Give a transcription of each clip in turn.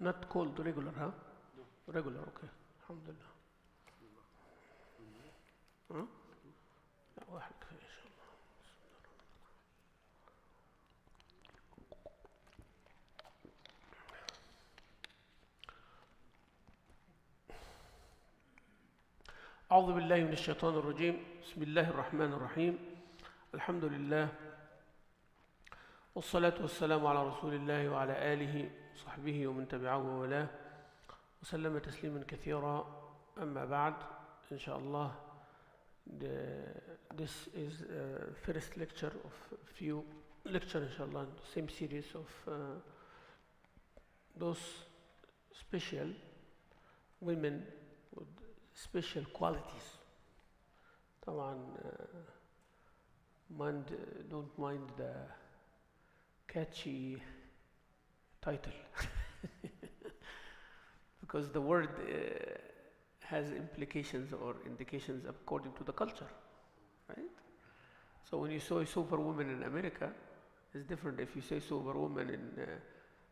Not cold, regular, huh? Regular, okay. Alhamdulillah. Huh? لا واحد كفاية إن شاء الله. أعوذ بالله من الشيطان الرجيم. بسم الله الرحمن الرحيم. الحمد لله والصلاة والسلام على رسول الله وعلى آله وصحبه ومن تبعه وولاه وسلم تسليما كثيرا. أما بعد إن شاء الله this is first lecture of few lecture inshallah, same series of those special women with special qualities. طبعا don't mind the catchy title because the word has implications or indications according to the culture, right? So when you say superwoman in America, it's different if you say superwoman in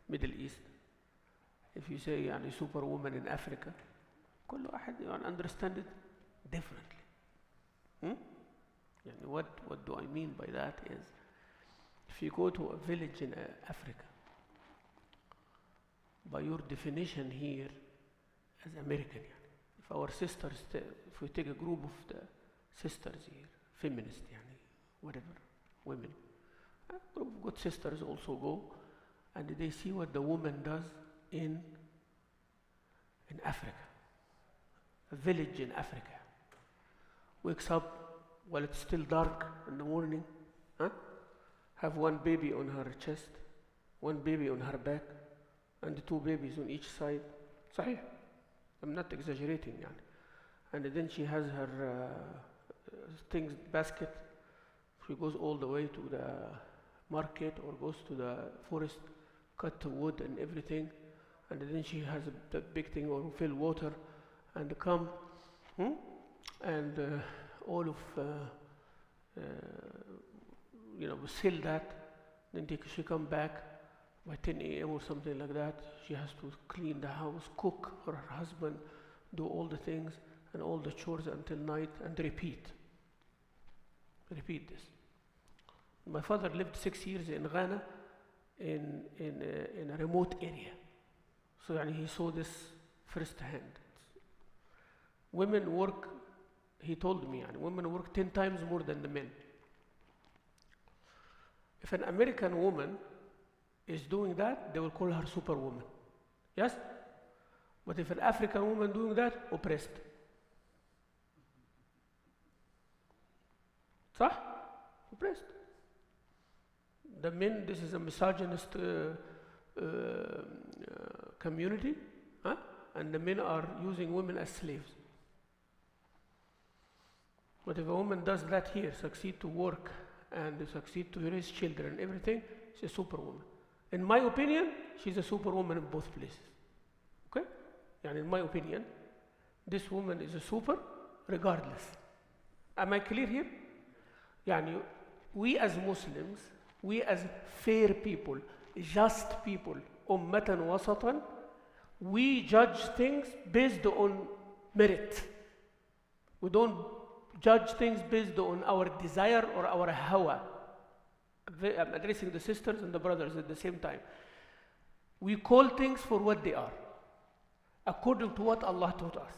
Middle East. If you say يعني superwoman in Africa, كل واحد understand it differently. يعني what do I mean by that is, if you go to a village in Africa, by your definition here as American, if our sisters, if we take a group of the sisters here, feminist, whatever, women, a group of good sisters also go and they see what the woman does in Africa, a village in Africa. Wakes up while it's still dark in the morning, have one baby on her chest, one baby on her back, and two babies on each side. صحيح. I'm not exaggerating and then she has her things basket. She goes all the way to the market or goes to the forest, cut the wood and everything, and then she has the big thing or fill water and come and all of sell that. Then she come back by 10 a.m. or something like that. She has to clean the house, cook for her husband, do all the things and all the chores until night, and repeat this. My father lived 6 years in Ghana in a remote area, so he saw this firsthand. Women work, he told me, women work 10 times more than the men. If an American woman is doing that, they will call her superwoman. Yes? But if an African woman doing that, oppressed. صح? Oppressed. The men, this is a misogynist community, and the men are using women as slaves. But if a woman does that here, succeed to work and succeed to raise children and everything, she's a superwoman. In my opinion, she's a superwoman in both places. Okay? In my opinion, this woman is a super regardless. Am I clear here? We as Muslims, we as fair people, just people, ummatan wasatan, we judge things based on merit. We don't judge things based on our desire or our hawa. I'm addressing the sisters and the brothers at the same time. We call things for what they are, according to what Allah taught us.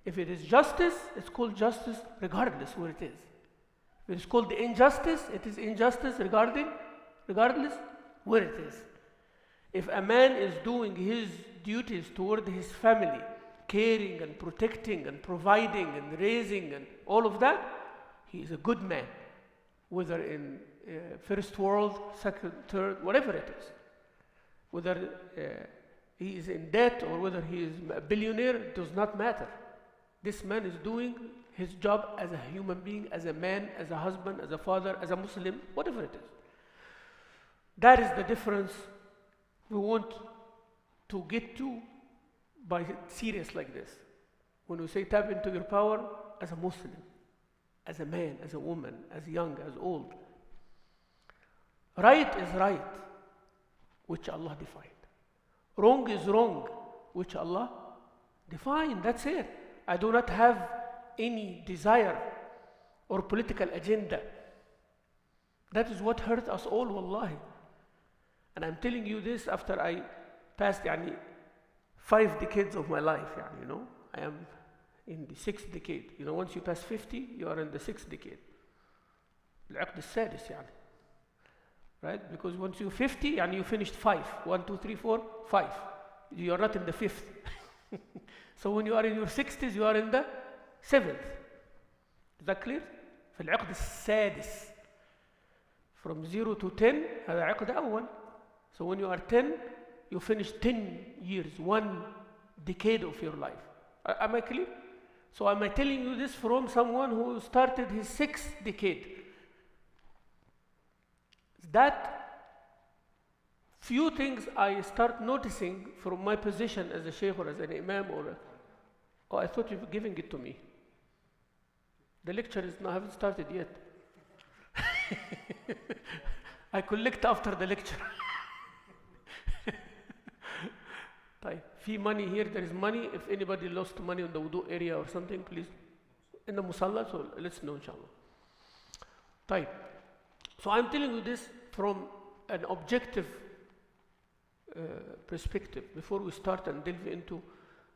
If it is justice, it's called justice regardless where it is. If it is called injustice, it is injustice regardless where it is. If a man is doing his duties toward his family, caring and protecting and providing and raising and all of that, he is a good man, whether in first world, second, third, whatever it is. Whether he is in debt or whether he is a billionaire, it does not matter. This man is doing his job as a human being, as a man, as a husband, as a father, as a Muslim, whatever it is. That is the difference we want to get to by serious like this. When we say tap into your power as a Muslim, as a man, as a woman, as young, as old. Right is right, which Allah defined. Wrong is wrong, which Allah defined. That's it. I do not have any desire or political agenda. That is what hurt us all, wallahi. And I'm telling you this after I passed 5 decades of my life. I am in the 6th decade. Once you pass 50, you are in the 6th decade. العقد السادس right? Because once you're 50, you finished 5. 1, 2, 3, 4, 5. You are not in the 5th. So when you are in your 60s, you are in the 7th. Is that clear? في العقد السادس. From 0 to 10, هذا عقد أول. So when you are 10, you finish 10 years, 1 decade of your life. Am I clear? So am I telling you this from someone who started his 6th decade? That few things I start noticing from my position as a sheikh or as an imam oh, I thought you were giving it to me. The lecture I haven't started yet. I collect after the lecture. في money here, there is money. If anybody lost money on the wudu area or something, please, in the musalla, so let's know inshallah. طيب. So I'm telling you this from an objective perspective before we start and delve into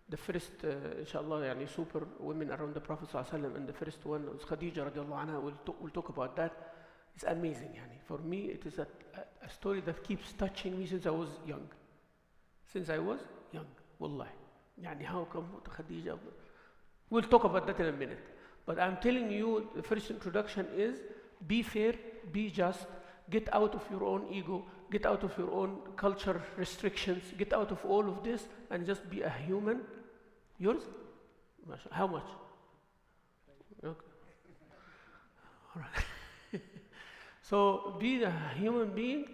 the first, inshallah, super women around the Prophet ﷺ, and the first one was Khadija radiallahu anha. We'll talk about that. It's amazing. For me, it is a story that keeps touching me since I was young. Wallahi. How come Khadija? We'll talk about that in a minute. But I'm telling you, the first introduction is be fair, be just, get out of your own ego, get out of your own culture restrictions, get out of all of this and just be a human. Yours? How much? Okay. All right. So be a human being.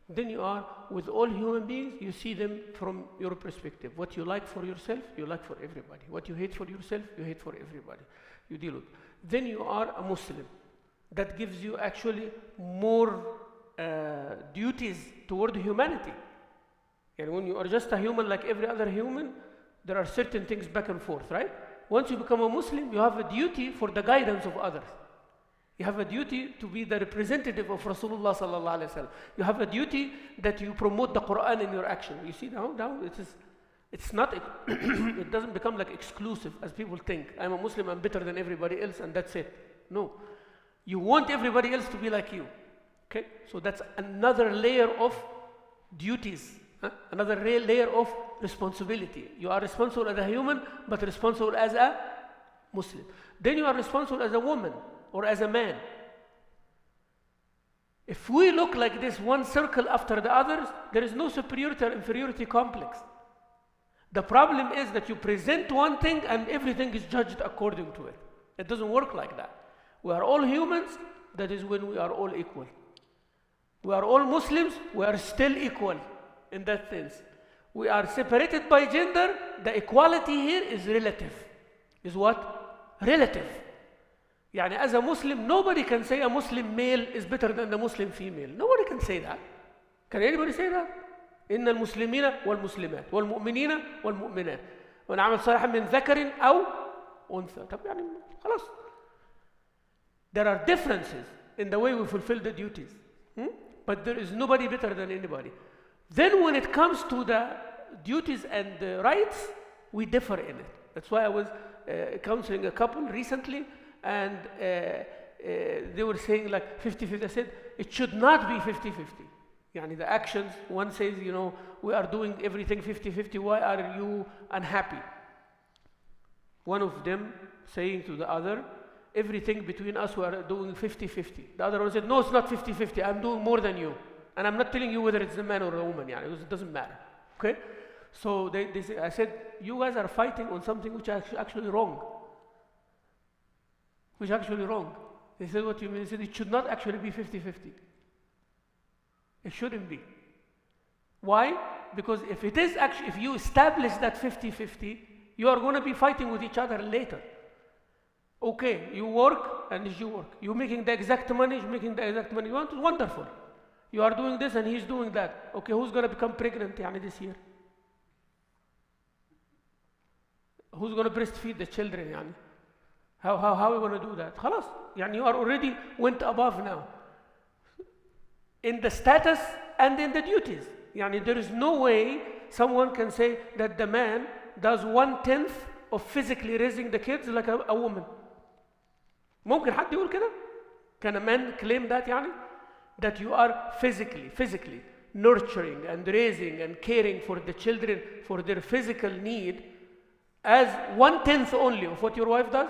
Then you are with all human beings, you see them from your perspective. What you like for yourself, you like for everybody. What you hate for yourself, you hate for everybody. You deal with. Then you are a Muslim. That gives you actually more duties toward humanity. And when you are just a human like every other human, there are certain things back and forth, right? Once you become a Muslim, you have a duty for the guidance of others. You have a duty to be the representative of Rasulullah sallallahu alaihi wasallam. You have a duty that you promote the Quran in your action. You see now it's not, it doesn't become like exclusive as people think. I'm a Muslim, I'm better than everybody else and that's it. No. You want everybody else to be like you. Okay? So that's another layer of duties. Another layer of responsibility. You are responsible as a human, but responsible as a Muslim. Then you are responsible as a woman or as a man. If we look like this, one circle after the others, there is no superiority or inferiority complex. The problem is that you present one thing and everything is judged according to it. It doesn't work like that. We are all humans, that is when we are all equal. We are all Muslims, we are still equal in that sense. We are separated by gender, the equality here is relative. Is what? Relative. As a Muslim, nobody can say a Muslim male is better than the Muslim female. Nobody can say that. Can anybody say that? إن المسلمين والمسلمات والمؤمنين والمؤمنات ومن عمل صالحا من ذكر أو أنثى. طب خلاص. There are differences in the way we fulfill the duties. But there is nobody better than anybody. Then when it comes to the duties and the rights, we differ in it. That's why I was counseling a couple recently, and they were saying like 50-50. I said, it should not be 50-50. The actions, one says, we are doing everything 50-50, why are you unhappy? One of them saying to the other, everything between us we are doing 50-50. The other one said, no, it's not 50-50, I'm doing more than you. And I'm not telling you whether it's a man or a woman, it doesn't matter. Okay? So they say, I said, you guys are fighting on something which is actually wrong. Which is actually wrong. They said, what do you mean? They said, it should not actually be 50-50. It shouldn't be. Why? Because if it is actually, if you establish that 50-50, you are going to be fighting with each other later. Okay, you work and you work. You're making the exact money, he's making the exact money. Wonderful. You are doing this and he's doing that. Okay, who's going to become pregnant this year? who's going to breastfeed the children يعني? How are we going to do that? خلاص يعني you are already went above now in the status and in the duties. يعني there is no way someone can say that the man does 1/10 of physically raising the kids like a woman. ممكن حد يقول كده؟ Can a man claim that يعني? That you are physically nurturing and raising and caring for the children for their physical need as 1/10 only of what your wife does?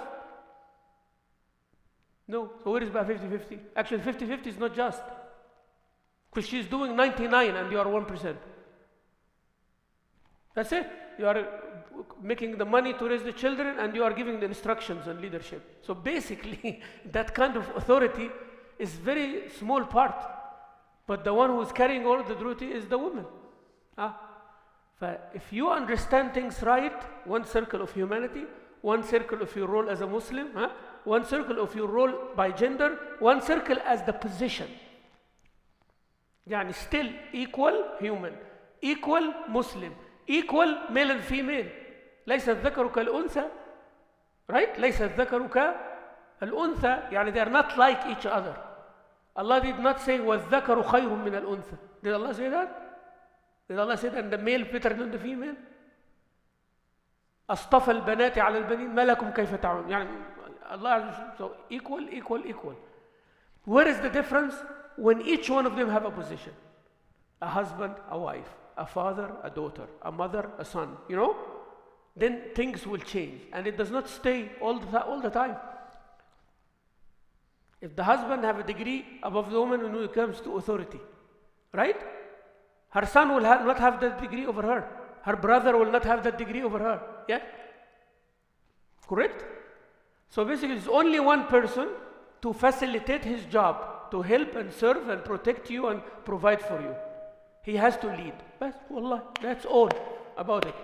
No. So where is about 50-50? Actually 50-50 is not just. Because she's doing 99 and you are 1%. That's it. You are making the money to raise the children and you are giving the instructions and leadership. So basically, that kind of authority is very small part. But the one who is carrying all the duty is the woman. If you understand things right, one circle of humanity, one circle of your role as a Muslim, one circle of your role by gender, one circle as the position. يعني still equal human, equal Muslim, equal male and female. ليس الذكر كالأنثى, right? ليس الذكر كالأنثى, يعني they are not like each other. Allah did not say والذكر خير من الأنثى. Did Allah say that? Did Allah say that the male better than the female? أصطفى البنات على البنين ما لكم كيف تعملون. يعني Allah, so equal. Where is the difference? When each one of them have a position. A husband, a wife, a father, a daughter, a mother, a son, you know? Then things will change. And it does not stay all the time. If the husband have a degree above the woman when it comes to authority, right? Her son will not have that degree over her. Her brother will not have that degree over her. Yeah? Correct? So basically, it's only one person to facilitate his job, to help and serve and protect you and provide for you. He has to lead. بس والله, that's all about it.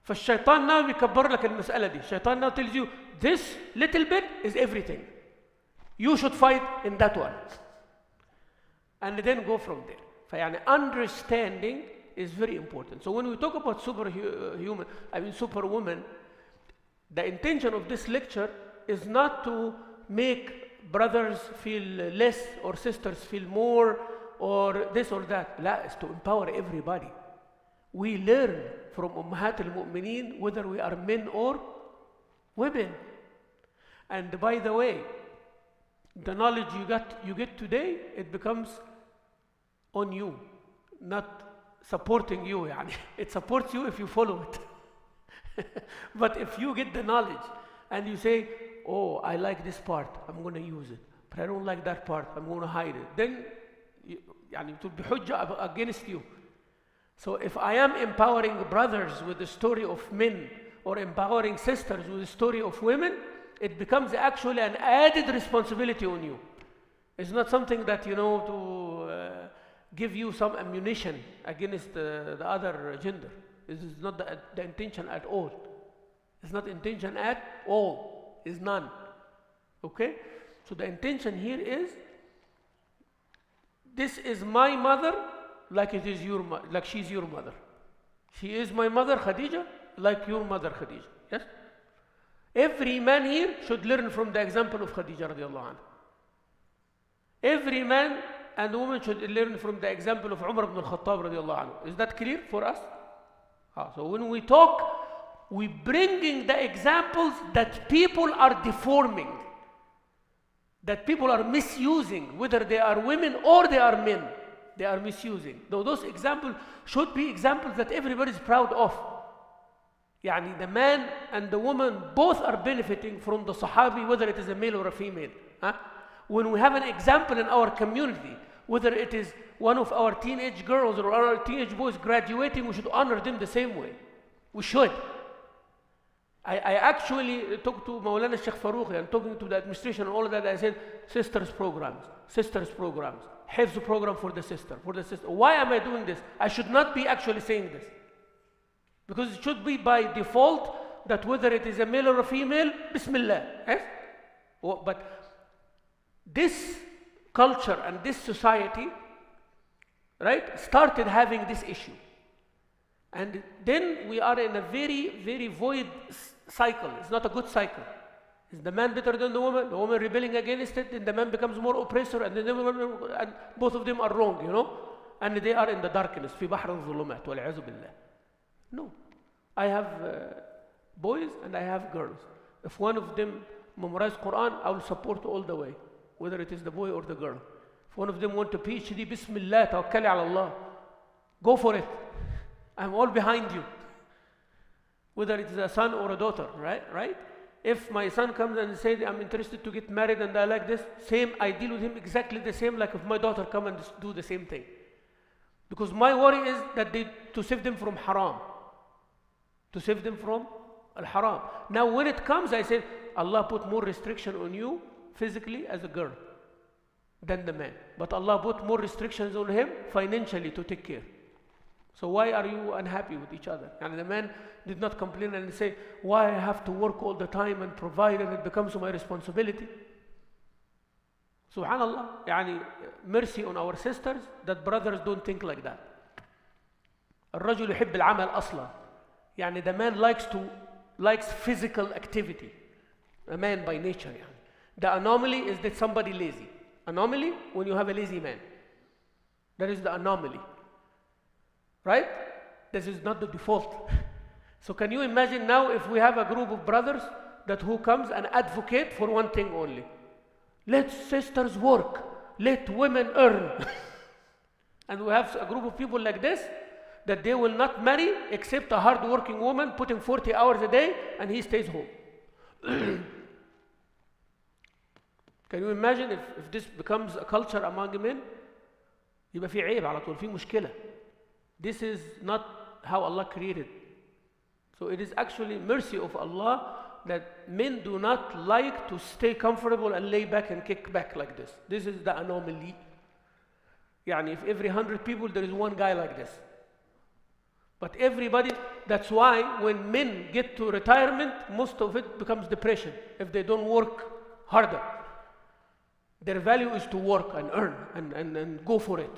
فالشيطان now بيكبر لك المسألة دي. الشيطان now tells you, this little bit is everything. You should fight in that one. And then go from there. فيعني understanding is very important. So when we talk about superwoman, the intention of this lecture is not to make brothers feel less or sisters feel more or this or that. لا, it's to empower everybody. We learn from أمهات المؤمنين whether we are men or women. And by the way, the knowledge you get today, it becomes on you, not supporting you. يعني. It supports you if you follow it. But if you get the knowledge and you say, oh, I like this part, I'm going to use it, but I don't like that part, I'm going to hide it, then يعني it will be hujjah against you. So if I am empowering brothers with the story of men or empowering sisters with the story of women, it becomes actually an added responsibility on you. It's not something that, to give you some ammunition against the other gender. This is not the intention at all. It's not intention at all. It's none. Okay? So the intention here is, this is my mother like it is like she's your mother. She is my mother, Khadija, like your mother, Khadija. Yes? Every man here should learn from the example of Khadija radiallahu anha. Every man and woman should learn from the example of Umar ibn al-Khattab radiallahu anhu. Is that clear for us? So when we talk, we bringing the examples that people are deforming, that people are misusing, whether they are women or they are men. They are misusing. Though those examples should be examples that everybody is proud of. Yani the man and the woman both are benefiting from the Sahabi, whether it is a male or a female. When we have an example in our community, whether it is one of our teenage girls or our teenage boys graduating, we should honor them the same way. We should. I actually talked to Maulana Sheikh Farouk and talking to the administration and all of that. I said, sisters programs, Hifz program for the sister. Why am I doing this? I should not be actually saying this. Because it should be by default that whether it is a male or a female, Bismillah. Yes? But this culture and this society, right, started having this issue. And then we are in a very, very void cycle. It's not a good cycle. Is the man better than the woman rebelling against it, and the man becomes more oppressor, and both of them are wrong, you know? And they are in the darkness. في بحر الظلمات والعياذ بالله. No. I have boys and I have girls. If one of them memorize Quran, I will support all the way, whether it is the boy or the girl. If one of them want to PhD, Bismillah, tawakkali ala Allah. Go for it. I'm all behind you. Whether it is a son or a daughter, right? If my son comes and says, I'm interested to get married and I like this, same, I deal with him exactly the same like if my daughter come and do the same thing. Because my worry is that to save them from haram. To save them from al-haram. Now when it comes, I say, Allah put more restriction on you physically as a girl than the man. But Allah put more restrictions on him financially to take care. So why are you unhappy with each other? And the man did not complain and say, why I have to work all the time and provide and it becomes my responsibility. Subhanallah, يعني mercy on our sisters that brothers don't think like that. الرجل يحب العمل أصلا. يعني the man likes physical activity. A man by nature. يعني. The anomaly is that somebody lazy. Anomaly when you have a lazy man. That is the anomaly. Right? This is not the default. So can you imagine now if we have a group of brothers that who comes and advocate for one thing only? Let sisters work. Let women earn. And we have a group of people like this that they will not marry except a hard-working woman putting 40 hours a day and he stays home. Can you imagine if this becomes a culture among men? يبقى في عيب على طول, في مشكلة. This is not how Allah created. So it is actually mercy of Allah that men do not like to stay comfortable and lay back and kick back like this. This is the anomaly. يعني if every 100 people there is one guy like this. But everybody, that's why when men get to retirement, most of it becomes depression if they don't work harder. Their value is to work and earn and go for it.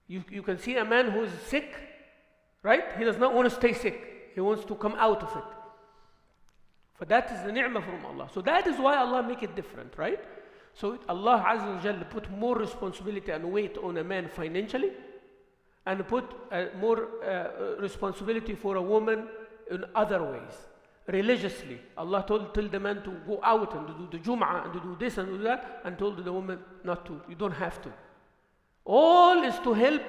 You can see a man who is sick, right? He does not want to stay sick. He wants to come out of it. But that is the ni'mah from Allah. So that is why Allah make it different, right? So Allah Azza wa Jalla put more responsibility and weight on a man financially and put more responsibility for a woman in other ways. Religiously, Allah told the man to go out and to do the Jum'ah and to do this and do that, and told the woman not to. You don't have to. All is to help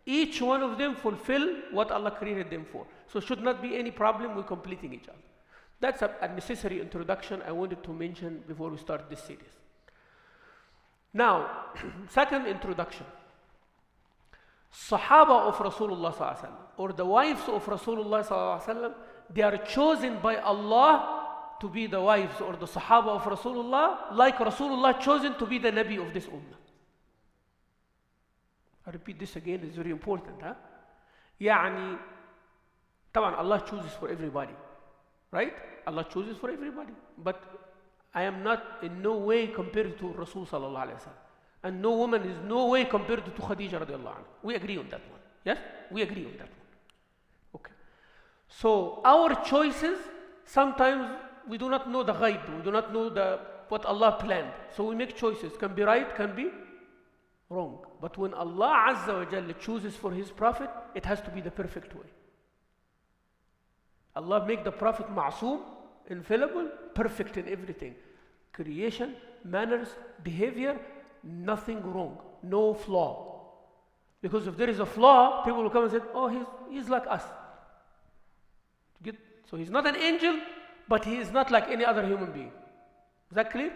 each one of them fulfill what Allah created them for. So should not be any problem with completing each other. That's a necessary introduction I wanted to mention before we start this series. Now, second introduction. Sahaba of Rasulullah sallallahu alaihi wasallam, or the wives of Rasulullah sallallahu alaihi wasallam, they are chosen by Allah to be the wives or the Sahaba of Rasulullah, like Rasulullah chosen to be the Nabi of this ummah. I repeat this again, it's very important. يعني طبعا Allah chooses for everybody, right? Allah chooses for everybody. But I am not in no way compared to Rasul sallallahu alaihi wasallam. And no woman is no way compared to Khadija radiallahu anha. We agree on that one. Yes? We agree on that one. Okay. So our choices, sometimes we do not know the ghaib. We do not know what Allah planned. So we make choices. Can be right, can be wrong. But when Allah Azza wa Jalla chooses for His Prophet, it has to be the perfect way. Allah make the Prophet ma'soom, infallible, perfect in everything. Creation, manners, behavior, nothing wrong, no flaw. Because if there is a flaw, people will come and say, oh, he's like us. So he's not an angel, but he is not like any other human being. Is that clear?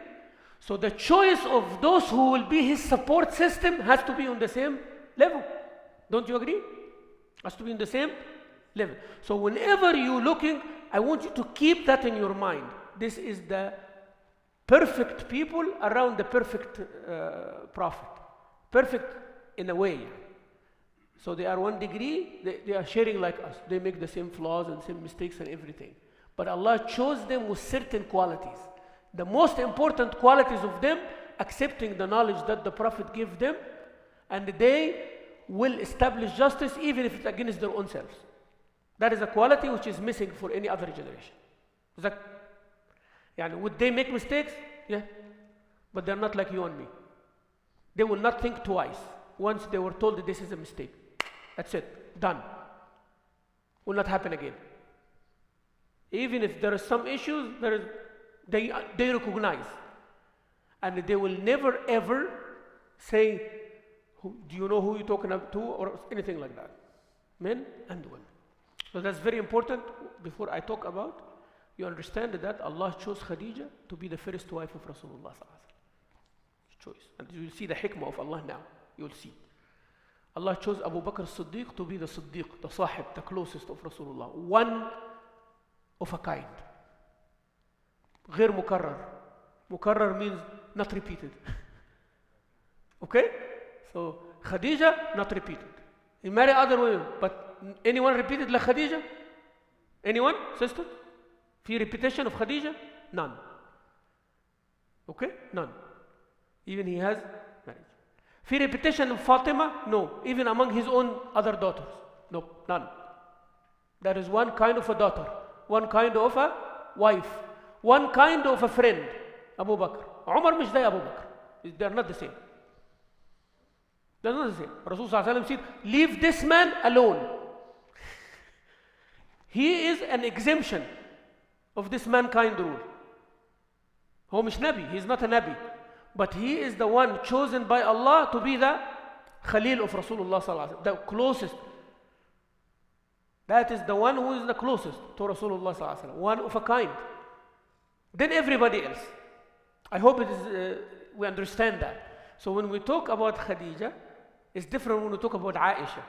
So the choice of those who will be his support system has to be on the same level. Don't you agree? Has to be in the same level. So whenever you're looking, I want you to keep that in your mind. This is the perfect people around the perfect prophet. Perfect in a way. So they are 1 degree, they are sharing like us. They make the same flaws and same mistakes and everything. But Allah chose them with certain qualities. The most important qualities of them, accepting the knowledge that the Prophet gave them, and they will establish justice even if it's against their own selves. That is a quality which is missing for any other generation. ذكي. يعني would they make mistakes? Yeah. But they're not like you and me. They will not think twice once they were told that this is a mistake. That's it. Done. Will not happen again. Even if there are some issues, they recognize. And they will never ever say, do you know who you're talking to, or anything like that. Men and women. So that's very important. Before I talk about, you understand that Allah chose Khadija to be the first wife of Rasulullah. Choice. And you will see the hikmah of Allah now. You will see. Allah chose Abu Bakr as-Siddiq to be the Siddiq, the Sahib, the closest of Rasulullah. One of a kind. غير مكرر. مكرر means not repeated. Okay? So Khadija, not repeated. He married other women, but anyone repeated like Khadija? Anyone? Sister? في repetition of Khadija? None. Okay? None. Even he has marriage. في repetition of Fatima? No. Even among his own other daughters? No. None. There is one kind of a daughter, one kind of a wife, one kind of a friend. Abu Bakr. Umar مش زي Abu Bakr. They are not the same. They are not the same. Rasul sallallahu alaihi wasallam said, leave this man alone. He is an exemption of this mankind rule. هو مش نبي. He is not a nabi. But he is the one chosen by Allah to be the Khalil of Rasulullah sallallahu alaihi wasallam, the closest. That is the one who is the closest to Rasulullah sallallahu alaihi wasallam, one of a kind. Then everybody else. I hope it is, we understand that. So when we talk about Khadija, it's different when we talk about Aisha.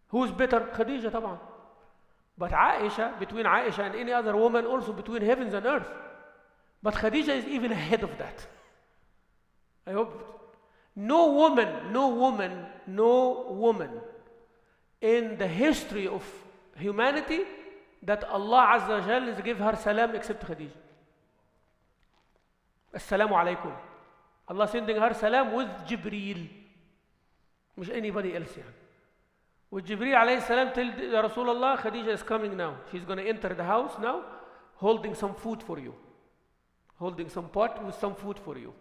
Who is better? Khadija, طبعا. But Aisha, between Aisha and any other woman, also between heavens and earth. But Khadija is even ahead of that. I hope no woman in the history of humanity that Allah Azza wa Jal is give her salam except Khadija. Assalamu alaikum. Allah sending her salam with Jibreel. مش anybody else يعني. With Jibreel alayhi salam tell Rasulullah, Khadija is coming now. She's going to enter the house now, holding some food for you. Holding some pot with some food for you.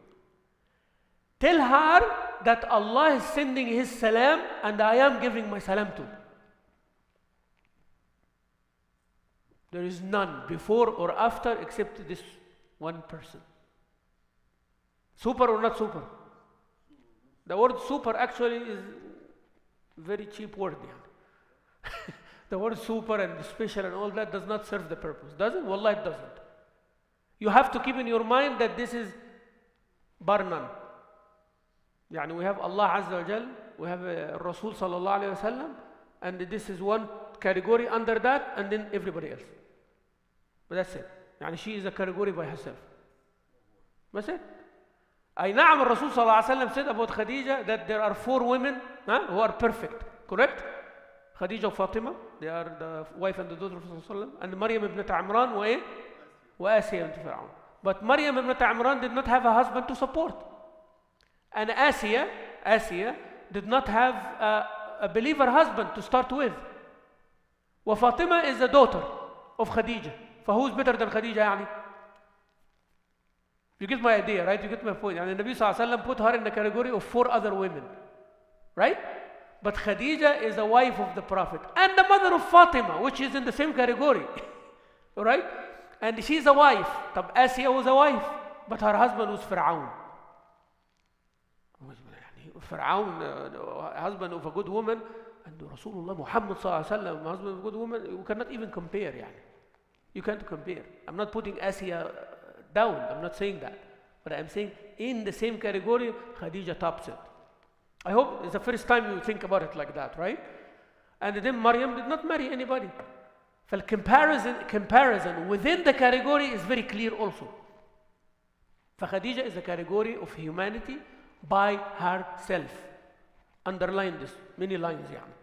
Tell her that Allah is sending His salam and I am giving my salam too. There is none before or after except this one person. Super or not super? The word super actually is very cheap word. The word super and special and all that does not serve the purpose. Does it? Wallah, it doesn't. You have to keep in your mind that this is bar none. يعني we have Allah Azza wa Jal, we have Rasul sallallahu alayhi wa sallam, and this is one category under that, and then everybody else. But that's it. يعني she is a category by herself. That's it. أي نعم الرسول صلى الله عليه وسلم said about Khadija that there are 4 women who are perfect. Correct? Khadija Fatima, they are the wife and the daughter of Rasul, and Maryam ibn Imran وآسيا bint Fir'aun. But Maryam ibn Imran did not have a husband to support. And Asiya did not have a believer husband to start with. وفاطمة is the daughter of Khadija. فwho is better than Khadija يعني? You get my idea, right? You get my point. And the Nabi sallallahu alaihi wasallam put her in the category of 4 other women. Right? But Khadija is the wife of the Prophet. And the mother of Fatima, which is in the same category. Alright? And she's a wife. طب Asiya was a wife. But her husband was Fir'aun. Fir'aun, husband of a good woman, and Rasulullah Muhammad sallallahu alaihi wasallam, husband of a good woman, you cannot even compare. يعني. You can't compare. I'm not putting Asiya down. I'm not saying that. But I'm saying in the same category, Khadija tops it. I hope it's the first time you think about it like that, right? And then Maryam did not marry anybody. The comparison within the category is very clear also. Khadija is a category of humanity by herself. Underline this, many lines يعني.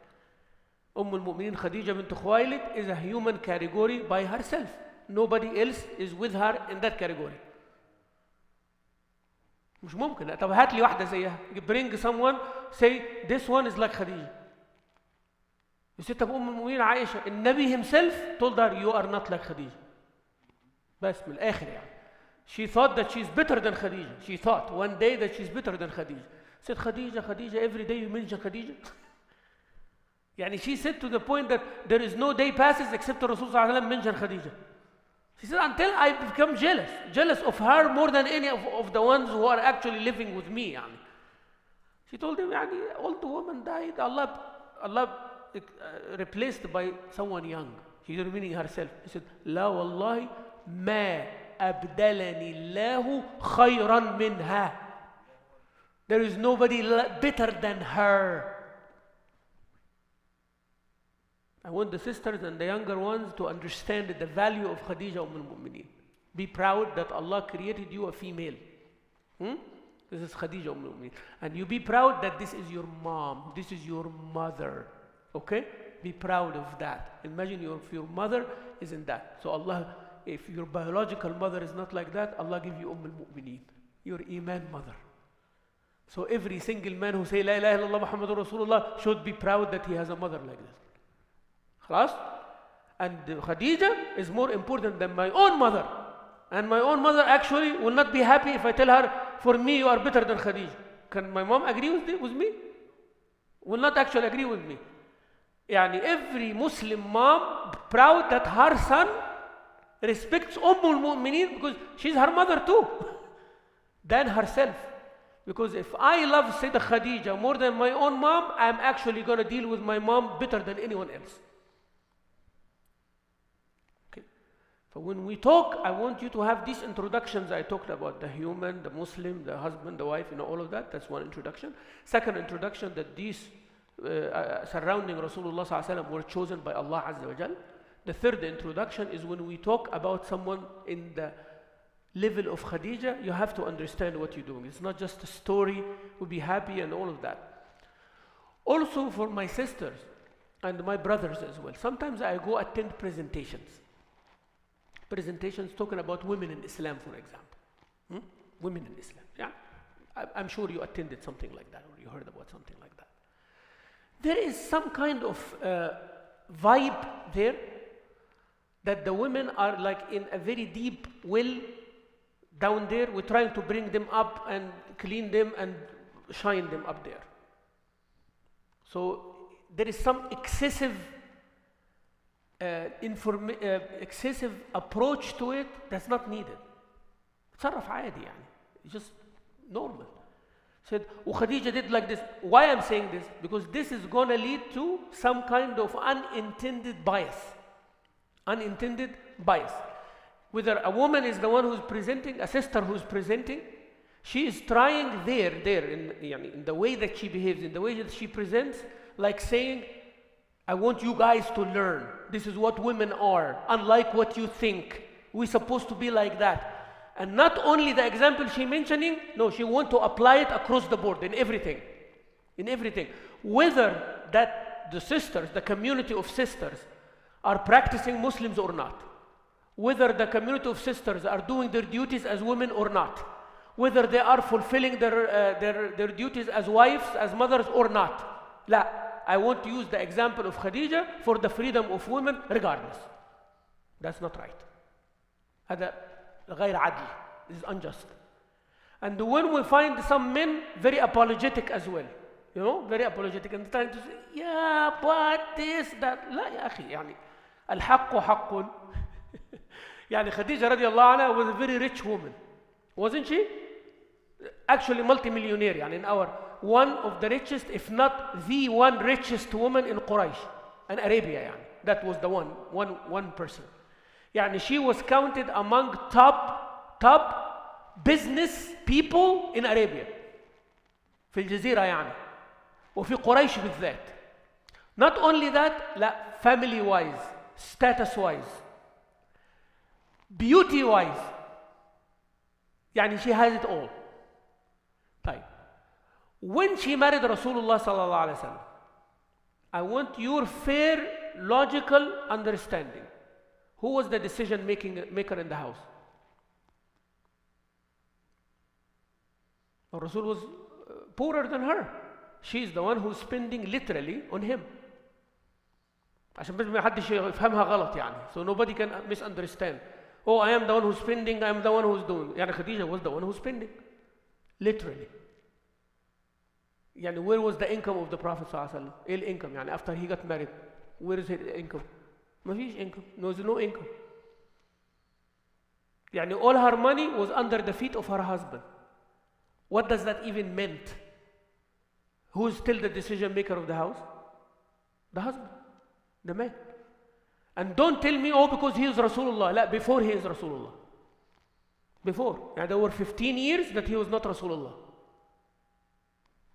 المؤمنين Khadija bint Khuwailid is a human category by herself. Nobody else is with her in that category. مش ممكن. طب هات لي واحدة زيها. Bring someone, say this one is like Khadija. You say طب المؤمنين عائشة. النبي himself told her you are not like Khadija. بس من الآخر يعني. She thought that she's better than Khadija. She thought one day that she's better than Khadija. Said Khadija, every day you mention Khadija. يعني she said to the point that there is no day passes except the Rasul sallallahu alaihi wasallam mention Khadija. She said until I become jealous of her more than any of the ones who are actually living with me. يعني. She told him يعني all the women died. Allah replaced by someone young. She's meaning herself. She said لا والله ما أبدلني الله خيرا منها. There is nobody better than her. I want the sisters and the younger ones to understand the value of Khadija al-Mu'mineen. Be proud that Allah created you a female. This is Khadija al-Mu'mineen. And you be proud that this is your mom, this is your mother. Okay? Be proud of that. Imagine if your mother is in that. So Allah, if your biological mother is not like that, Allah give you al-Mu'mineen, your Iman mother. So every single man who say La ilaha illallah Muhammadur Rasulullah should be proud that he has a mother like this. خلاص? And Khadija is more important than my own mother. And my own mother actually will not be happy if I tell her, for me you are better than Khadija. Can my mom agree with me? Will not actually agree with me. يعني every Muslim mom proud that her son respects al-Mu'mineen because she's her mother too, than herself. Because if I love Sayyidah Khadija more than my own mom, I'm actually going to deal with my mom better than anyone else. So when we talk, I want you to have these introductions I talked about, the human, the Muslim, the husband, the wife, all of that. That's one introduction. Second introduction, that these surrounding Rasulullah sallallahu alaihi wasallam were chosen by Allah Azza wa Jal. The third introduction is when we talk about someone in the level of Khadija, you have to understand what you're doing. It's not just a story, we'll be happy and all of that. Also for my sisters and my brothers as well, sometimes I go attend presentations talking about women in Islam, for example. Women in Islam. Yeah, I'm sure you attended something like that, or you heard about something like that. There is some kind of vibe there that the women are like in a very deep well down there. We're trying to bring them up and clean them and shine them up there. So there is some excessive approach to it that's not needed. تصرف عادي يعني. It's just normal. Said, Khadija did like this. Why I'm saying this? Because this is going to lead to some kind of unintended bias. Unintended bias. Whether a woman is the one who's presenting, a sister who's presenting, she is trying there in the way that she behaves, in the way that she presents, like saying, I want you guys to learn. This is what women are, unlike what you think. We're supposed to be like that. And not only the example she's mentioning, no, she wants to apply it across the board, in everything. In everything. Whether that the sisters, the community of sisters, are practicing Muslims or not. Whether the community of sisters are doing their duties as women or not. Whether they are fulfilling their duties as wives, as mothers or not. La, I want to use the example of Khadija for the freedom of women regardless. That's not right. هذا غير عدل. This is unjust. And when we find some men very apologetic as well, very apologetic and trying to say, yeah, but this, that. لا يا أخي, يعني الحق حق. يعني Khadija radiallahu anha was a very rich woman, wasn't she? Actually multi-millionaire, يعني in our one of the richest, if not the one richest woman in Quraysh and Arabia. يعني. That was the one person. يعني she was counted among top business people in Arabia. في الجزيرة يعني. وفي قريش بالذات. Not only that, لا, family wise, status wise, beauty wise. يعني she has it all. طيب. When she married Rasulullah sallallahu alaihi wasallam, I want your fair, logical understanding. Who was the decision maker in the house? Rasul was poorer than her. She is the one who's spending literally on him. عشان بس ما حدش يفهمها غلط يعني. So nobody can misunderstand. Oh, I am the one who's spending, I am the one who's doing. Yani Khadija was the one who's spending. Literally. Yani where was the income of the Prophet ﷺ? Ill income. Yani after he got married, where is his income? Mafish income. There's no income. Yani all her money was under the feet of her husband. What does that even mean? Who is still the decision maker of the house? The husband, the man. And don't tell me, oh, because he is Rasulullah. La, before he is Rasulullah. Before. Yeah, there were 15 years that he was not Rasulullah.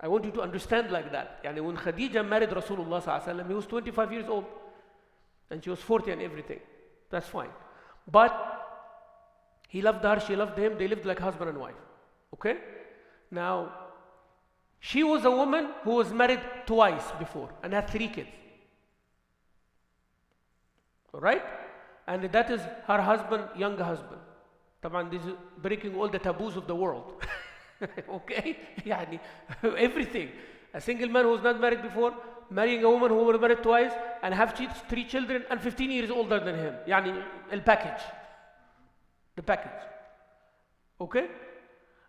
I want you to understand like that. Yani when Khadija married Rasulullah sallallahu alaihi wasallam, he was 25 years old. And she was 40 and everything. That's fine. But he loved her, she loved him, they lived like husband and wife. Okay? Now, she was a woman who was married twice before and had 3 kids. Alright? And that is her husband, younger husband. Taban, this is breaking all the taboos of the world. Okay? Yani, everything. A single man who was not married before, marrying a woman who was married twice, and have 3 children and 15 years older than him. Yani, el package. The package. Okay?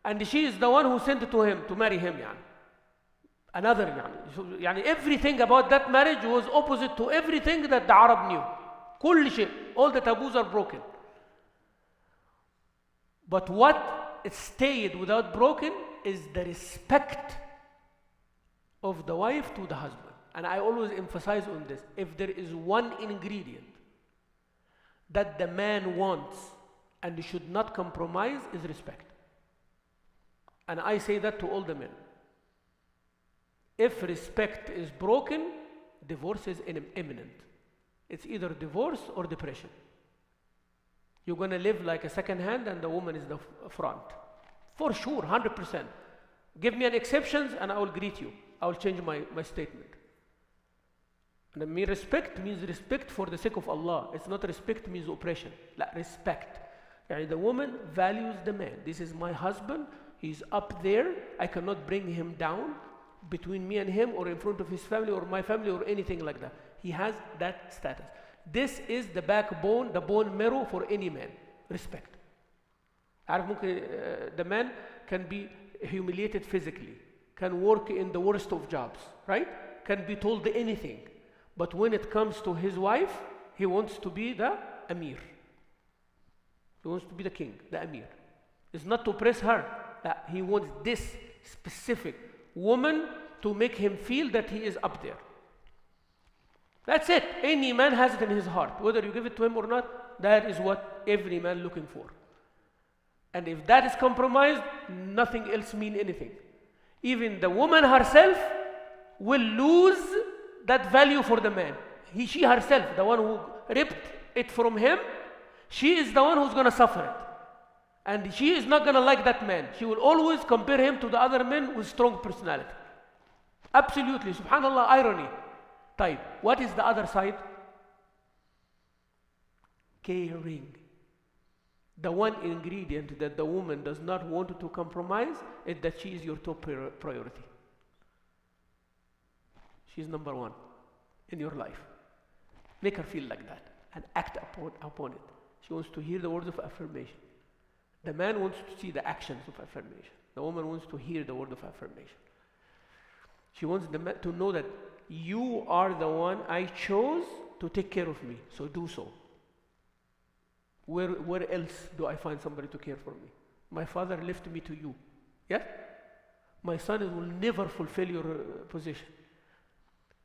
And she is the one who sent it to him to marry him. Yani. Another. Yani. So, yani, everything about that marriage was opposite to everything that the Arab knew. كل شيء. All the taboos are broken. But what stayed without broken is the respect of the wife to the husband. And I always emphasize on this. If there is one ingredient that the man wants and should not compromise, is respect. And I say that to all the men. If respect is broken, divorce is imminent. It's either divorce or depression. You're going to live like a second hand and the woman is the front. For sure, 100%. Give me an exceptions and I will greet you. I will change my statement. And I mean respect means respect for the sake of Allah. It's not respect means oppression. Like respect. Yani the woman values the man. This is my husband. He's up there. I cannot bring him down between me and him or in front of his family or my family or anything like that. He has that status. This is the backbone, the bone marrow for any man. Respect. The man can be humiliated physically, can work in the worst of jobs, right? Can be told anything. But when it comes to his wife, he wants to be the Amir. He wants to be the king, the Amir. It's not to oppress her. He wants this specific woman to make him feel that he is up there. That's it. Any man has it in his heart. Whether you give it to him or not, that is what every man looking for. And if that is compromised, nothing else means anything. Even the woman herself will lose that value for the man. She herself, the one who ripped it from him, she is the one who's going to suffer it. And she is not going to like that man. She will always compare him to the other men with strong personality. Absolutely. Subhanallah, irony. Type. What is the other side? Caring. The one ingredient that the woman does not want to compromise is that she is your top priority. She's number one in your life. Make her feel like that and act upon it. She wants to hear the words of affirmation. The man wants to see the actions of affirmation. The woman wants to hear the word of affirmation. She wants the man to know that you are the one I chose to take care of me, so do so. Where else do I find somebody to care for me? My father left me to you. Yes? My son will never fulfill your position.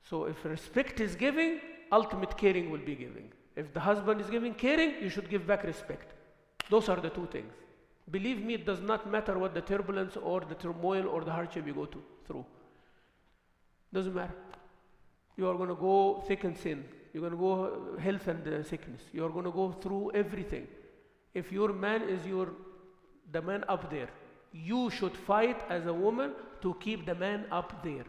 So if respect is giving, ultimate caring will be giving. If the husband is giving caring, you should give back respect. Those are the two things. Believe me, it does not matter what the turbulence or the turmoil or the hardship you go through. Doesn't matter. You are going to go thick and thin. You're going to go health and sickness. You are going to go through everything. If your man is the man up there, you should fight as a woman to keep the man up there.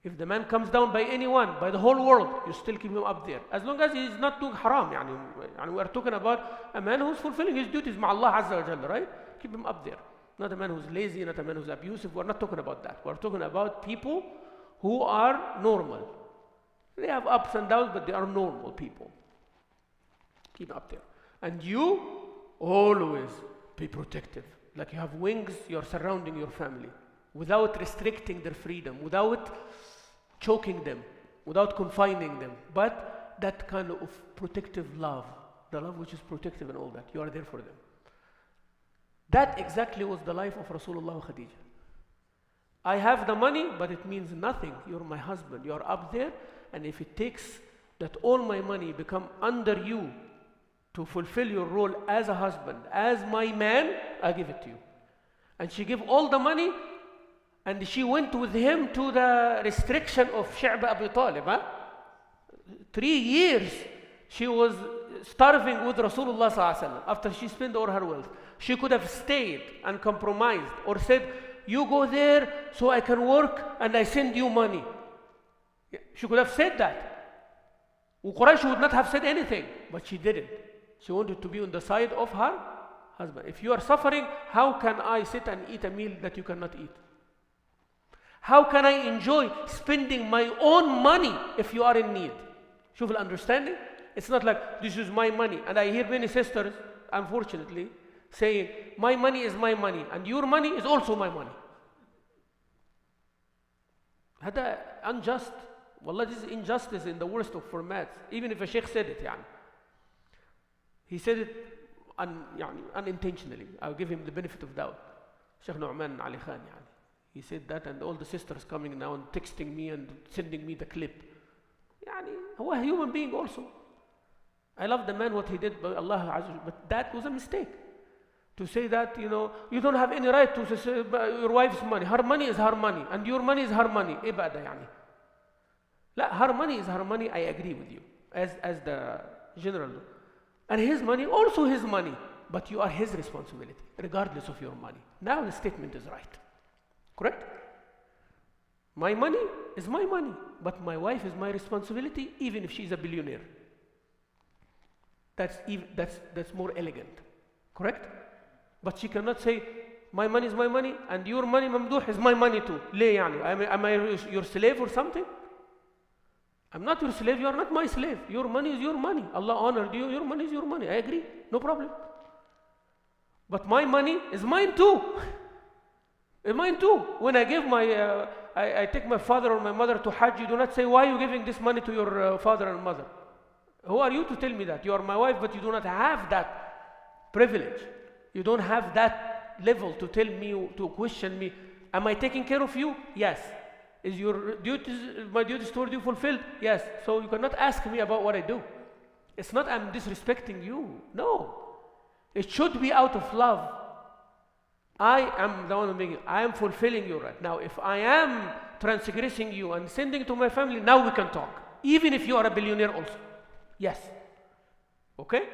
If the man comes down by anyone, by the whole world, you still keep him up there. As long as he is not doing haram. Yani we are talking about a man who is fulfilling his duties ma Allah Azza wa Jalla, right? Keep him up there. Not a man who is lazy, not a man who is abusive. We are not talking about that. We are talking about people who are normal. They have ups and downs, but they are normal people. Keep up there. And you always be protective. Like you have wings, you're surrounding your family without restricting their freedom, without choking them, without confining them. But that kind of protective love, the love which is protective and all that, you are there for them. That exactly was the life of Rasulullah and Khadija. I have the money, but it means nothing. You're my husband. You're up there, and if it takes that all my money become under you to fulfill your role as a husband, as my man, I give it to you. And she gave all the money, and she went with him to the restriction of Shi'b Abi Talib. 3 years she was starving with Rasulullah sallallahu alaihi wasallam after she spent all her wealth. She could have stayed and compromised or said, you go there so I can work and I send you money. She could have said that. Quraysh would not have said anything, but she didn't. She wanted to be on the side of her husband. If you are suffering, how can I sit and eat a meal that you cannot eat? How can I enjoy spending my own money if you are in need? You will understanding? It's not like this is my money. And I hear many sisters, unfortunately, saying, my money is my money and your money is also my money. هذا unjust. Wallah, this is injustice in the worst of formats. Even if a sheikh said it, يعني. He said it unintentionally. I'll give him the benefit of doubt. Sheikh Nu'man Ali Khan, يعني. He said that, and all the sisters coming now and texting me and sending me the clip. يعني, هو a human being also. I love the man, what he did, but Allah Azza wa Jalla, but that was a mistake. To say that, you don't have any right to say your wife's money. Her money is her money, and your money is her money. إبادة يعني. لا, her money is her money, I agree with you, as the general. And his money, also his money, but you are his responsibility, regardless of your money. Now the statement is right. Correct? My money is my money, but my wife is my responsibility, even if she's a billionaire. That's more elegant. Correct? But she cannot say, my money is my money, and your money, Mamdouh, is my money too. ليه يعني? Am I your slave or something? I'm not your slave, you are not my slave. Your money is your money. Allah honored you, your money is your money. I agree, no problem. But my money is mine too. Mine too. When I give I take my father or my mother to Hajj, you do not say, why are you giving this money to your father and mother? Who are you to tell me that? You are my wife, but you do not have that privilege. You don't have that level to tell me, to question me, am I taking care of you? Yes. Is your duties, my duties toward you fulfilled? Yes. So you cannot ask me about what I do. It's not I'm disrespecting you. No. It should be out of love. I am the one who making it. I am fulfilling your right. Now, if I am transgressing you and sending to my family, now we can talk. Even if you are a billionaire also. Yes. Okay?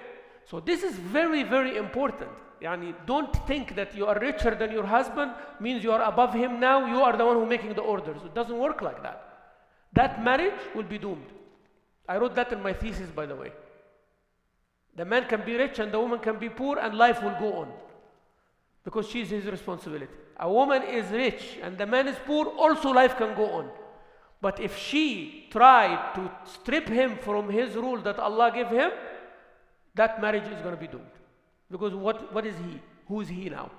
So this is very, very important. Yani, don't think that you are richer than your husband means you are above him now, you are the one who making the orders. It doesn't work like that. That marriage will be doomed. I wrote that in my thesis, by the way. The man can be rich and the woman can be poor and life will go on. Because she's his responsibility. A woman is rich and the man is poor, also life can go on. But if she tried to strip him from his rule that Allah gave him, that marriage is going to be doomed. Because what is he? Who is he now?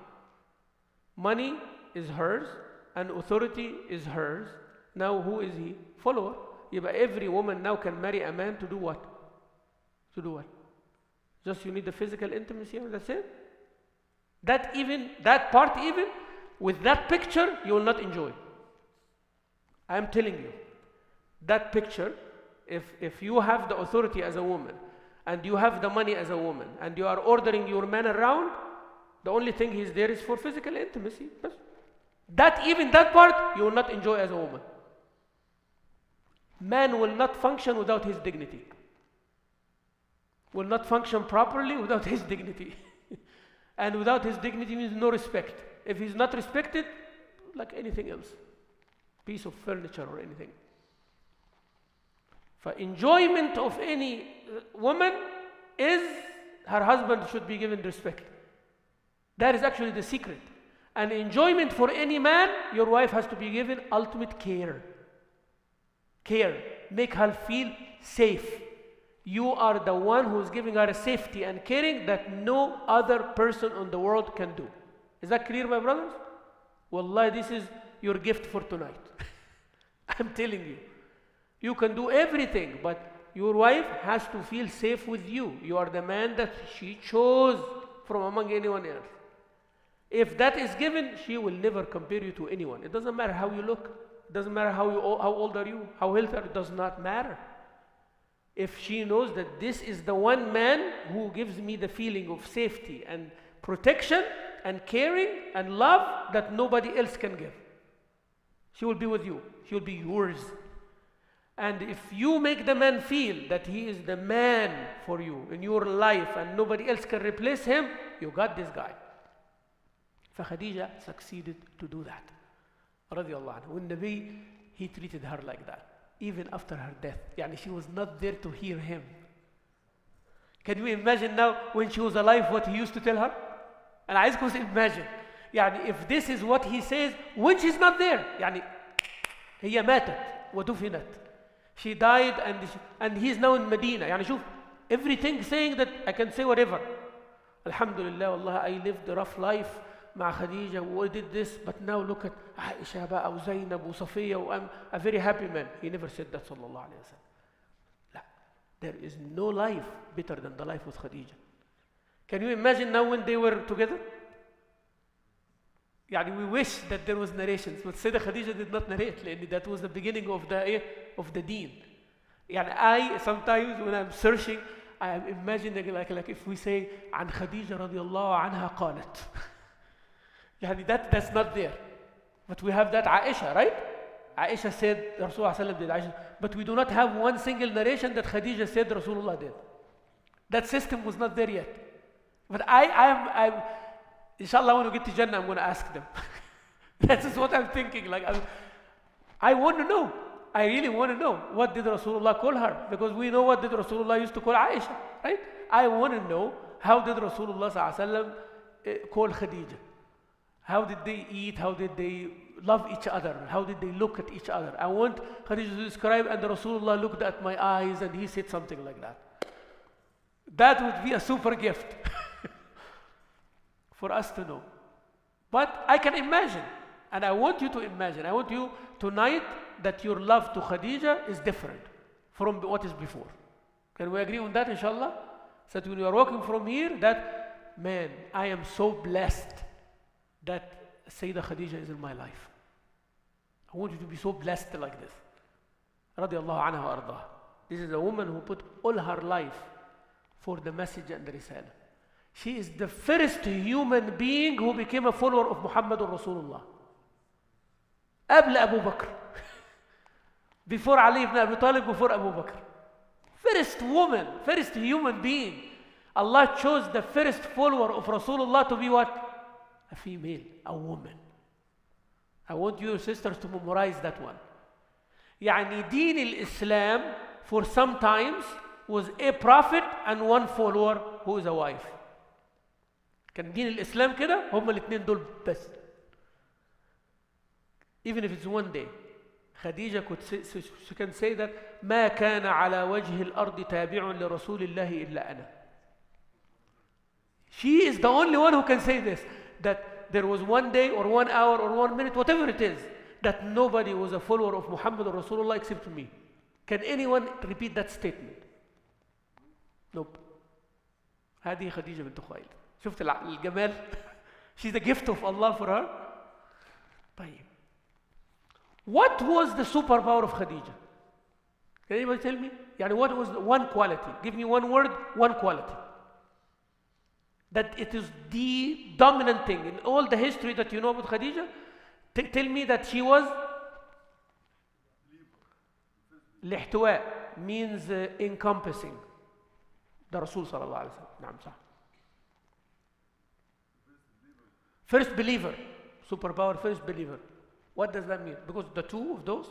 Money is hers and authority is hers. Now who is he? Follower. Yeah, but every woman now can marry a man to do what? To do what? Just you need the physical intimacy and that's it? That part even, with that picture, you will not enjoy. I am telling you. That picture, if you have the authority as a woman, and you have the money as a woman, and you are ordering your man around, the only thing he's there is for physical intimacy. That part, you will not enjoy as a woman. Man will not function without his dignity. Will not function properly without his dignity. And without his dignity means no respect. If he's not respected, like anything else, piece of furniture or anything. For enjoyment of any woman is her husband should be given respect. That is actually the secret. And enjoyment for any man, your wife has to be given ultimate care. Care. Make her feel safe. You are the one who is giving her a safety and caring that no other person on the world can do. Is that clear, my brothers? Wallahi, this is your gift for tonight. I'm telling you. You can do everything, but your wife has to feel safe with you. You are the man that she chose from among anyone else. If that is given, she will never compare you to anyone. It doesn't matter how you look. It doesn't matter how old are you, how healthy are you. It does not matter. If she knows that this is the one man who gives me the feeling of safety and protection and caring and love that nobody else can give, she will be with you. She will be yours. And if you make the man feel that he is the man for you in your life and nobody else can replace him, you got this guy. فخديجة succeeded to do that. رضي الله عنه. والنبي, he treated her like that. Even after her death. يعني she was not there to hear him. Can you imagine now when she was alive what he used to tell her? And I just imagine. يعني if this is what he says when she's not there. يعني هي ماتت ودفنت. She died and he's now in Medina. يعني شوف, everything saying that I can say whatever. Alhamdulillah, والله I lived a rough life مع خديجة و did this, but now look at عائشة بقى وزينب وصفية I'm a very happy man. He never said that صلى الله عليه وسلم. لا, there is no life better than the life with Khadija. Can you imagine now when they were together? يعني we wish that there was narrations, but Sayyidah Khadija did not narrate لأن that was the beginning of the deen. يعني I sometimes when I'm searching I am imagining like if we say عن خديجة رضي الله عنها قالت. يعني that's not there. But we have that Aisha, right? Aisha said Rasulullah sallallahu did Aisha, but we do not have one single narration that Khadija said Rasulullah did. That system was not there yet. But I'm inshallah when we get to Jannah I'm going to ask them. That is what I'm thinking. Like I want to know. I really want to know what did Rasulullah call her, because we know what did Rasulullah used to call Aisha, right? I want to know how did Rasulullah sallallahu alaihi wasallam call Khadija. How did they eat? How did they love each other? How did they look at each other? I want Khadija to describe, and Rasulullah looked at my eyes and he said something like that. That would be a super gift for us to know. But I can imagine, and I want you to imagine. I want you tonight that your love to Khadija is different from what is before. Can we agree on that, inshallah? So that when you are walking from here, that, man, I am so blessed that Sayyidah Khadija is in my life. I want you to be so blessed like this. رضي الله عنها وأرضاها. This is a woman who put all her life for the message and the risala. She is the first human being who became a follower of Muhammad Rasulullah. قبل أبو بكر. Before Ali ibn Abi Talib, before Abu Bakr. First woman, first human being. Allah chose the first follower of Rasulullah to be what? A female, a woman. I want you sisters to memorize that one. يعني دين الإسلام for some times was a prophet and one follower who is a wife. كان دين الإسلام كده هما الاثنين دول بس. Even if it's one day. Khadija she can say that ما كان على وجه الأرض تابع لرسول الله إلا أنا. She is the only one who can say this. That there was one day or 1 hour or 1 minute, whatever it is, that nobody was a follower of Muhammad or Rasulullah except me. Can anyone repeat that statement? Nope. هذه خديجة بنت خويلد. شفت الجمال? She's the gift of Allah for her. طيب. What was the superpower of Khadija? Can anybody tell me? يعني what was the one quality? Give me one word, one quality. That it is the dominant thing in all the history that you know about Khadija. Tell me that she was الاحتواء means encompassing. The Rasul صلى الله عليه وسلم. نعم صح. First believer. Superpower, first believer. What does that mean? Because the two of those,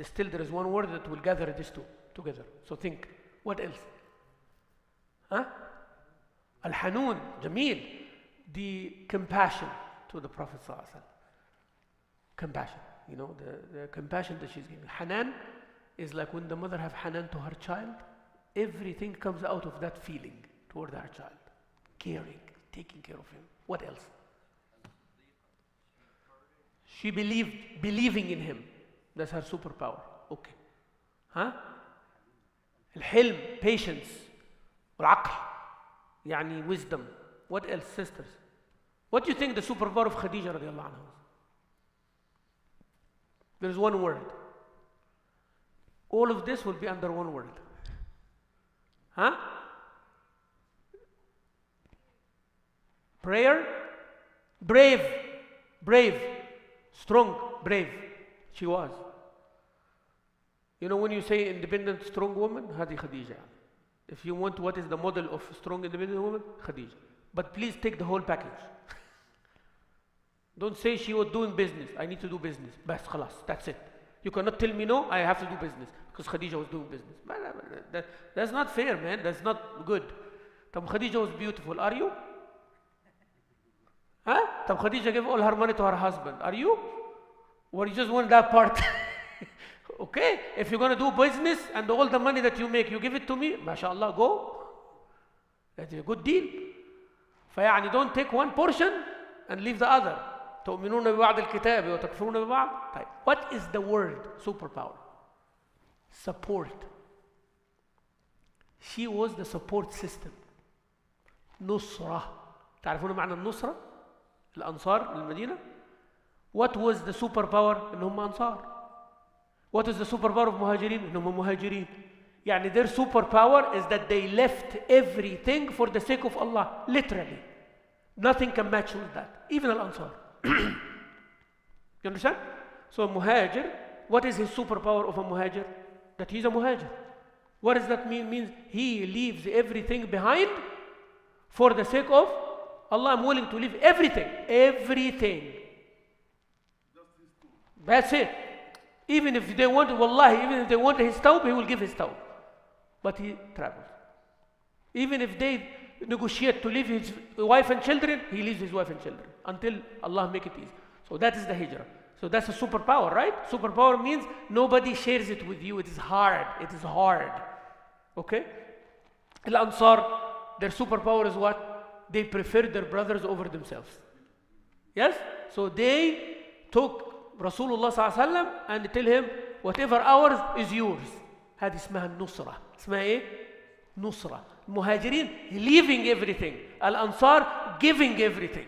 still there is one word that will gather these two together. So think, what else? Huh? Al-Hanun, Jameel, the compassion to the Prophet ﷺ. Compassion, you know, the compassion that she's giving. Hanan is like when the mother have Hanan to her child. Everything comes out of that feeling toward our child. Caring, taking care of him. What else? She believing in him. That's her superpower. Okay. Huh? الحلم, patience, والعقل, يعني wisdom. What else, sisters? What do you think the superpower of Khadija radiallahu anha was? There's one word. All of this will be under one word. Huh? Prayer, brave, strong, brave. She was. You know, when you say independent, strong woman, هذه Khadija. If you want what is the model of strong, independent woman, Khadija. But please take the whole package. Don't say she was doing business. I need to do business. بس خلاص, that's it. You cannot tell me no, I have to do business because Khadija was doing business. That's not fair, man. That's not good. طب Khadija was beautiful. Are you? Huh? طب Khadija gave all her money to her husband. Are you? Or you just want that part? Okay, if you're going to do business and all the money that you make, you give it to me, mashallah, go. That is a good deal. فيعني don't take one portion and leave the other. تؤمنون ببعض الكتاب وتكفرون ببعض. طيب. What is the word superpower? Support. She was the support system. نصرة. تعرفون معنى النصرة؟ الأنصار المدينة. What was the superpower? إنهم أنصار. What is the superpower of مهاجرين? إنهم مهاجرين. يعني their superpower is that they left everything for the sake of Allah. Literally. Nothing can match with that. Even Al-Ansar. You understand? So a muhajir, what is his superpower of a muhajir? That he's a muhajir. What does that mean? Means he leaves everything behind for the sake of Allah. I'm willing to leave everything. Everything. That's it. Even if they want, wallahi, even if they want his tawb, he will give his tawb. But he travels. Even if they negotiate to leave his wife and children, he leaves his wife and children until Allah make it easy. So that is the hijrah. So that's a superpower, right? Superpower means nobody shares it with you. It is hard. It is hard. Okay? Al-Ansar, their superpower is what? They prefer their brothers over themselves. Yes? So they took Rasulullah sallallahu alaihi wasallam and tell him, whatever ours is yours. هذه اسمها النصرة. اسمها ايه؟ نصرة. Muhajirin leaving everything. Al-Ansar giving everything.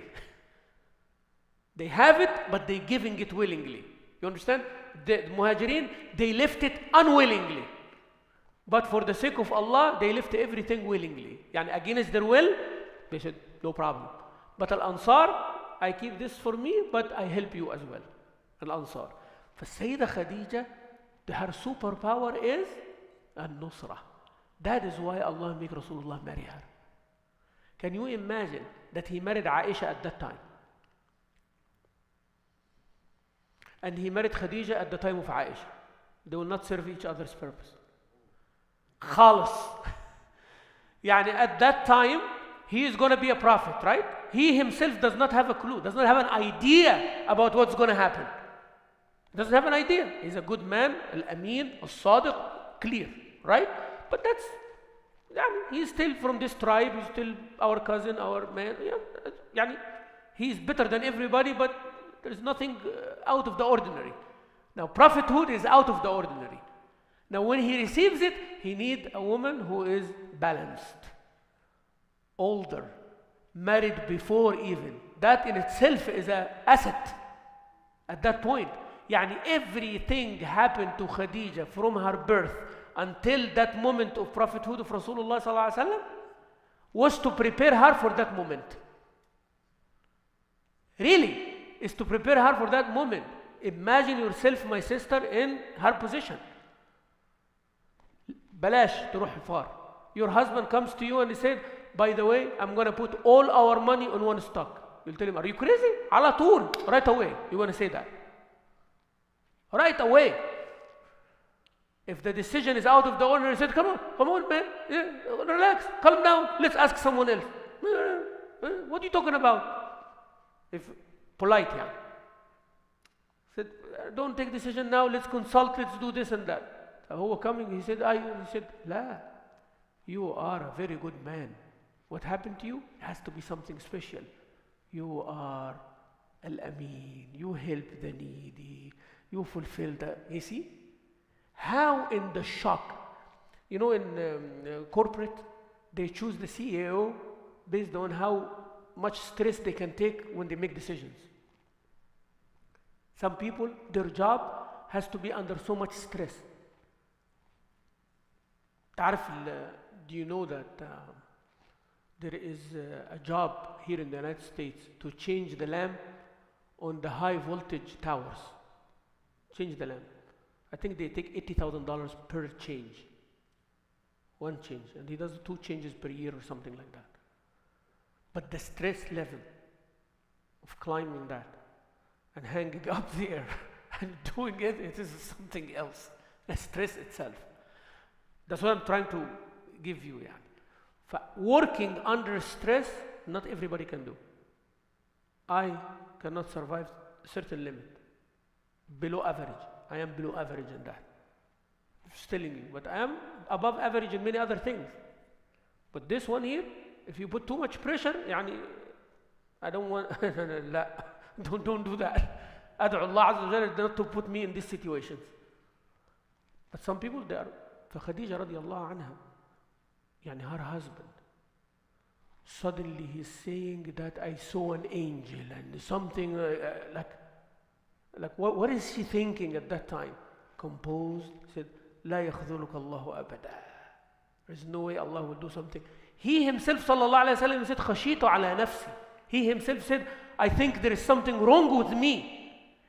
They have it, but they giving it willingly. You understand? The Muhajirin, they left it unwillingly. But for the sake of Allah, they left everything willingly. يعني against their will, they said, no problem. But Al-Ansar, I keep this for me, but I help you as well. Al-Ansar. فالسيدة خديجة, her superpower is النصرة. That is why Allah made Rasulullah marry her. Can you imagine that he married Aisha at that time? And he married Khadija at the time of Aisha. They will not serve each other's purpose. خالص. يعني at that time, he is going to be a prophet, right? He himself does not have a clue, does not have an idea about what's going to happen. Doesn't have an idea. He's a good man, al-Amin, al-Sadiq, clear, right? But that's, he's still from this tribe, he's still our cousin, our man. He's better than everybody, but there's nothing out of the ordinary. Now, prophethood is out of the ordinary. Now, when he receives it, he needs a woman who is balanced, older, married before even. That in itself is an asset at that point. يعني everything happened to Khadija from her birth until that moment of prophethood of Rasulullah sallallahu alaihi wasallam was to prepare her for that moment. Really, is to prepare her for that moment. Imagine yourself, my sister, in her position. بلاش تروح الفار. Your husband comes to you and he said, by the way, I'm going to put all our money on one stock. You'll tell him, are you crazy? على طول, right away. You want to say that. Right away. If the decision is out of the ordinary, said, come on, man, yeah, relax, calm down, let's ask someone else. What are you talking about? If polite, yeah. Said, don't take decision now, let's consult, let's do this and that. Who was coming? He said, لا. You are a very good man. What happened to you? It has to be something special. You are al-amin. You help the needy. You fulfill the... You see? How in the shock. You know, in corporate, they choose the CEO based on how much stress they can take when they make decisions. Some people, their job has to be under so much stress. Do you know that there is a job here in the United States to change the lamp on the high voltage towers? Change the lamp. I think they take $80,000 per change. One change. And he does 2 changes per year or something like that. But the stress level of climbing that and hanging up there and doing it, it is something else. The stress itself. That's what I'm trying to give you. Working under stress, not everybody can do. I cannot survive a certain limit. Below average. I am below average in that. I'm just telling you. But I am above average in many other things. But this one here, if you put too much pressure, I don't want, don't do that. أدعو الله عز وجل not to put me in these situations. But some people, they are. فخديجة رضي الله عنها, her husband, suddenly he's saying that I saw an angel and something like what is she thinking at that time? Composed, said, لا يخذلك الله أبدا. There's no way Allah will do something. He himself, sallallahu alayhi wa sallam, said, خشيت على نفسي. He himself said, I think there is something wrong with me.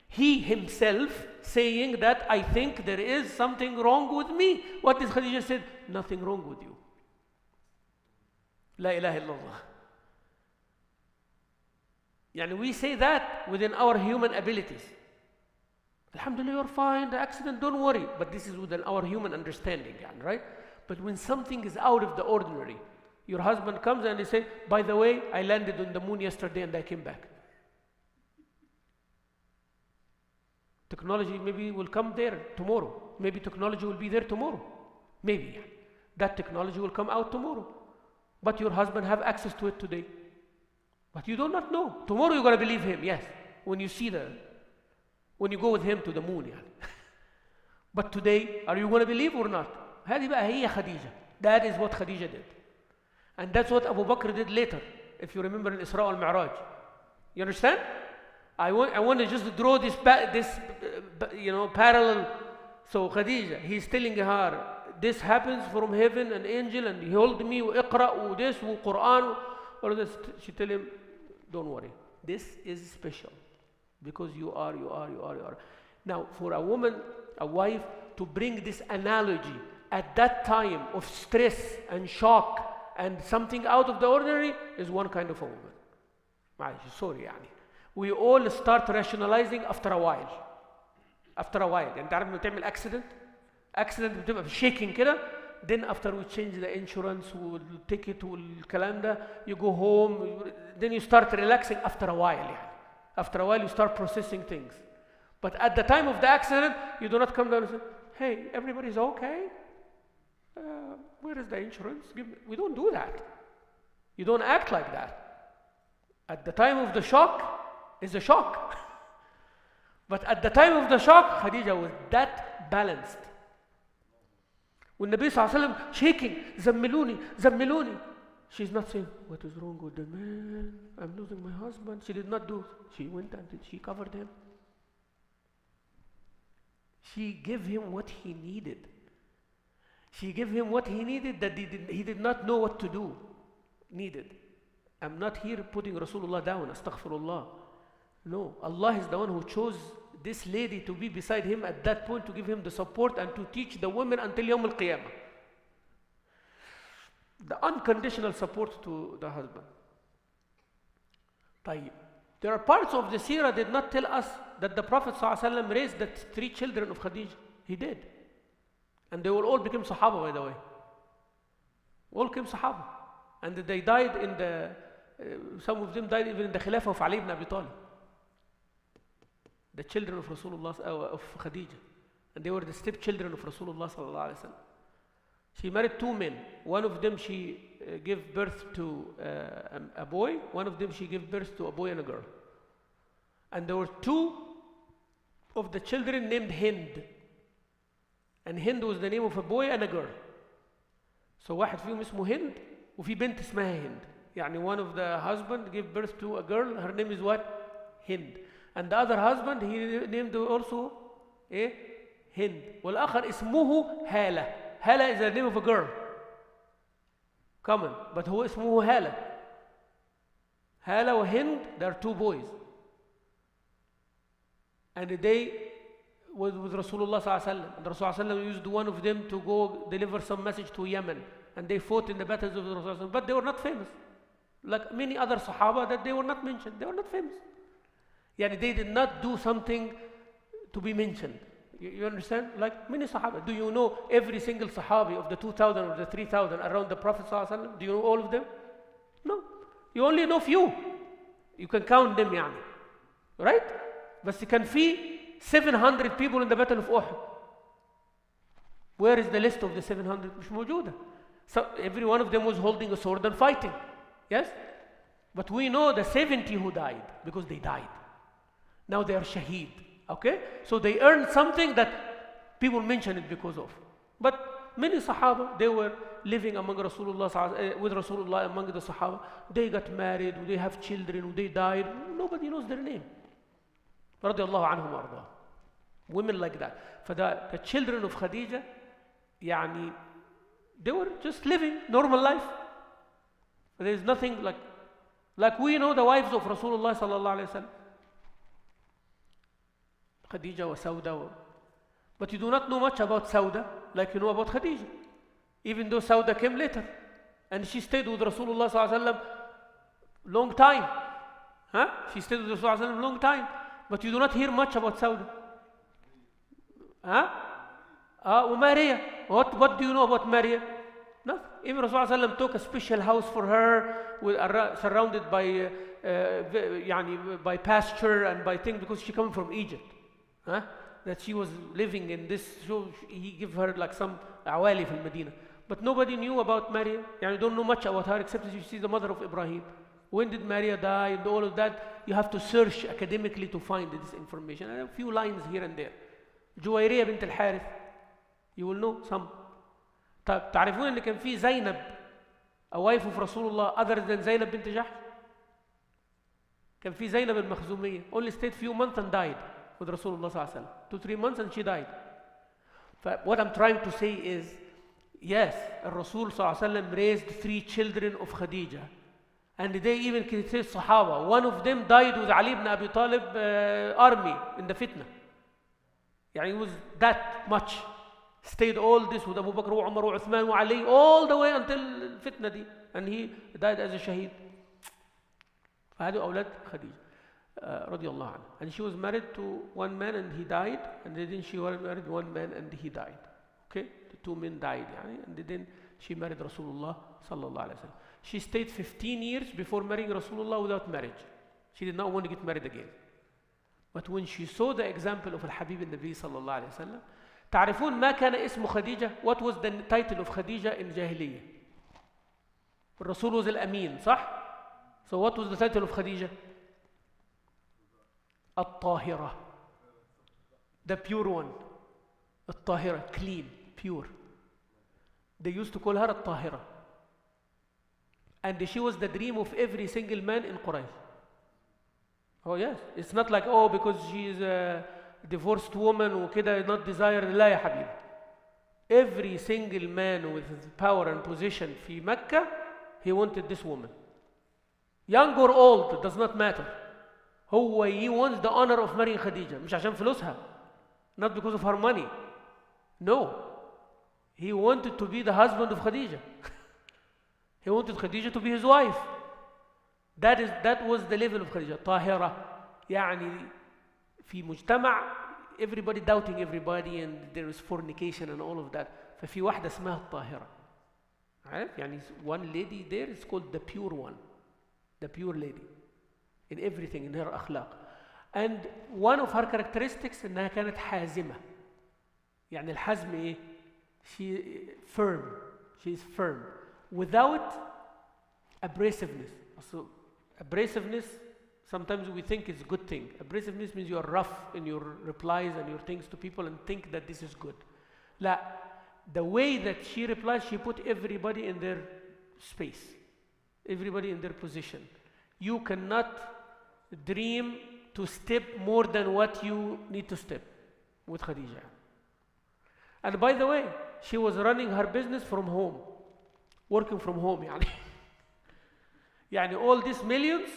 He himself saying that I think there is something wrong with me. What is Khadija said? Nothing wrong with you. La ilaha illallah. We say that within our human abilities. Alhamdulillah, you're fine, the accident, don't worry. But this is within our human understanding, right? But when something is out of the ordinary, your husband comes and he says, by the way, I landed on the moon yesterday and I came back. Technology maybe will come there tomorrow. Maybe technology will be there tomorrow. Maybe. That technology will come out tomorrow. But your husband have access to it today. But you do not know. Tomorrow you're going to believe him, yes. When you go with him to the moon. But today, are you going to believe or not? هذه بقى هي خديجة. That is what Khadija did. And that's what Abu Bakr did later. If you remember in Isra al-Mi'raj. You understand? I want to just draw this parallel. So Khadija, he's telling her, this happens from heaven, an angel, and he held me, iqra, this, Quran, all this. She tell him, don't worry. This is special. Because you are. Now, for a woman, a wife, to bring this analogy at that time of stress and shock and something out of the ordinary is one kind of a woman. Sorry, we all start rationalizing after a while. انت عارف لما تعمل accident بتبقى shaking كده, then after we change the insurance والticket والكلام ده, you go home, then you start relaxing after a while. After a while you start processing things. But at the time of the accident, you do not come down and say, hey, everybody's okay? Where is the insurance? We don't do that. You don't act like that. At the time of the shock, is a shock. But at the time of the shock, Khadija was that balanced. When Nabi Sallallahu Alaihi Wasallam shaking, Zammiluni, she's not saying, what is wrong with the man? I'm losing my husband. She did not do. She went and she covered him. She gave him what he needed. She gave him what he needed that he did not know what to do. Needed. I'm not here putting Rasulullah down. Astaghfirullah. No, Allah is the one who chose this lady to be beside him at that point to give him the support and to teach the women until Yawm al-Qiyamah. The unconditional support to the husband. طيب. There are parts of the seerah did not tell us that the Prophet ﷺ raised the 3 children of Khadija. He did. And they will all become Sahaba, by the way. All came Sahaba. And they died in the, some of them died even in the Khilafah of Ali ibn Abi Talib. The children of Rasulullah, of Khadija. And they were the stepchildren of Rasulullah sallallahu alaihi wasallam. She married two men. One of them she gave birth to a boy. One of them she gave birth to a boy and a girl. And there were two of the children named Hind. And Hind was the name of a boy and a girl. So واحد فيهم اسمه هند وفي بنت اسمها هند. يعني one of the husband gave birth to a girl. Her name is what? Hind. And the other husband he named also Hind. والآخر اسمه هالة. هالة is the name of a girl. Common. But هو اسمه هالة. هالة وهند, they are two boys. And they was with Rasulullah sallallahu alaihi wasallam. And Rasulullah sallallahu alaihi wasallam used one of them to go deliver some message to Yemen. And they fought in the battles of the Rasulullah, but they were not famous. Like many other Sahaba that they were not mentioned. They were not famous. Yani they did not do something to be mentioned. You understand? Like many Sahaba. Do you know every single Sahabi of the 2,000 or the 3,000 around the Prophet sallallahu alaihi wasallam? Do you know all of them? No. You only know few. You can count them يعني. Right? بس كان في 700 people in the battle of Uhud. Where is the list of the 700? مش موجودة. So every one of them was holding a sword and fighting. Yes? But we know the 70 who died because they died. Now they are shaheed. Okay? So they earned something that people mention it because of. But many Sahaba, they were living among Rasulullah, with Rasulullah among the Sahaba. They got married, they have children, they died. Nobody knows their name. رضي الله عنهم وأرضاهم. Women like that. For the children of Khadija, يعني, they were just living normal life. There is nothing like we know the wives of Rasulullah sallallahu alaihi wasallam. Khadija wa Sauda. But you do not know much about Sauda like you know about Khadija. Even though Sauda came later. And she stayed with Rasulullah sallallahu alaihi wasallam long time. Huh? She stayed with Rasulullah sallallahu alaihi wasallam long time. But you do not hear much about Sauda. Huh? Maria. What do you know about Maria? Nothing. Even Rasulullah sallallahu alaihi wasallam took a special house for her, surrounded by by pasture and by things, because she came from Egypt. Huh? That she was living in this, so he gave her like some awali in Medina. But nobody knew about Maria. You don't know much about her except that you see the mother of Ibrahim. When did Maria die and all of that? You have to search academically to find this information. And a few lines here and there. جويرية بنت الحارث. You will know some. تعرفون أن كان في زينب, a wife of Rasulullah other than زينب بنت جحش. كان في زينب المخزومية. Only stayed few months and died with Rasulullah sallallahu alaihi wasallam. 2-3 months and she died. What I'm trying to say is, yes, Rasul sallallahu alaihi wasallam raised 3 children of Khadija. And they even can say Sahaba. One of them died with Ali ibn Abi Talib army in the fitna. He was that much. Stayed all this with Abu Bakr, Umar, Uthman, Ali, all the way until fitna di. And he died as a shaheed. فهذا أولاد خديجة رضي الله عنها. And she was married to one man and he died. And then she was married one man and he died. Okay? The 2 men died. And then she married Rasulullah sallallahu alaihi wasallam. She stayed 15 years before marrying Rasulullah without marriage. She did not want to get married again. But when she saw the example of Al-Habib al-Nabi sallallahu alayhi wa sallam, تعرفون ما كان اسم خديجة? What was the title of Khadija in Jahiliyyah? Rasul was Al-Amin, صح? So what was the title of Khadija? At-Tahira. The pure one. At-Tahira, clean, pure. They used to call her At-Tahira. And she was the dream of every single man in Quraysh. Oh yes, it's not like, oh, because she is a divorced woman وكده not desired. لا يا حبيبي. Every single man with power and position في Mecca, he wanted this woman. Young or old, it does not matter. He wants the honor of marrying Khadija. مش عشان فلوسها. Not because of her money. No. He wanted to be the husband of Khadija. He wanted Khadija to be his wife. That was the level of Khadija. طاهرة. يعني في مجتمع everybody doubting everybody and there is fornication and all of that. ففي واحدة اسمها الطاهرة. عارف؟ يعني one lady there is called the pure one. The pure lady. In everything, in her أخلاق. And one of her characteristics إنها كانت حازمة. يعني الحزم إيه؟ She firm. She is firm without abrasiveness. So abrasiveness, sometimes we think is a good thing. Abrasiveness means you are rough in your replies and your things to people and think that this is good. La, the way that she replies, she put everybody in their space, everybody in their position. You cannot dream to step more than what you need to step with Khadija. And by the way, she was running her business from home, working from home. يعني all these millions,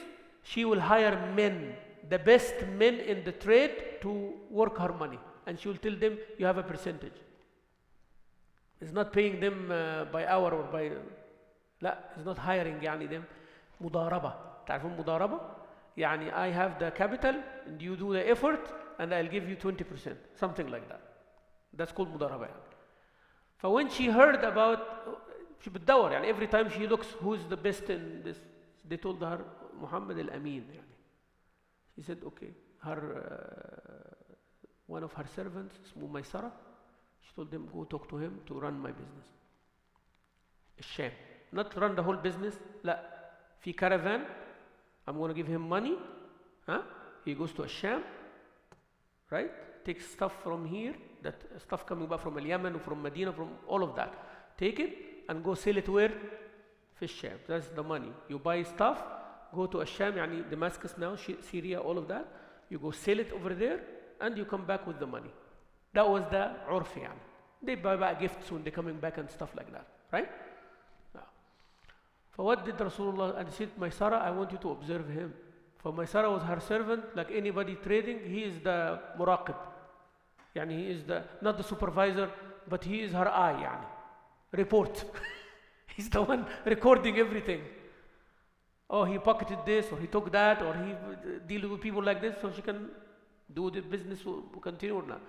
she will hire men, the best men in the trade to work her money. And she will tell them, you have a percentage. It's not paying them by hour or by... لا, it's not hiring يعني them. مضاربة. تعرفون مضاربة؟ يعني I have the capital and you do the effort and I'll give you 20%. Something like that. That's called مضاربة يعني. So when she heard about... she بتدور يعني every time she looks who's the best in this, they told her Muhammad al-Amin يعني. She said okay. One of her servants اسمه ميسرة. She told them, go talk to him to run my business. الشام. Not run the whole business. لا. في caravan. I'm going to give him money. Huh? He goes to الشام. Right? Takes stuff from here. That stuff coming back from Yemen, from Medina, from all of that. Take it and go sell it where? في الشام. That's the money. You buy stuff. Go to الشام. يعني Damascus now. Syria, all of that. You go sell it over there. And you come back with the money. That was the عرف يعني. They buy back gifts when they're coming back and stuff like that, right? Yeah. So what did Rasulullah, and he said, Maysara, I want you to observe him. For Maysara was her servant, like anybody trading, he is the muraqib. يعني he is the, not the supervisor, but he is her eye يعني. Report. He's the one recording everything. Oh, he pocketed this, or he took that, or he deal with people like this, so she can do the business will continue or not.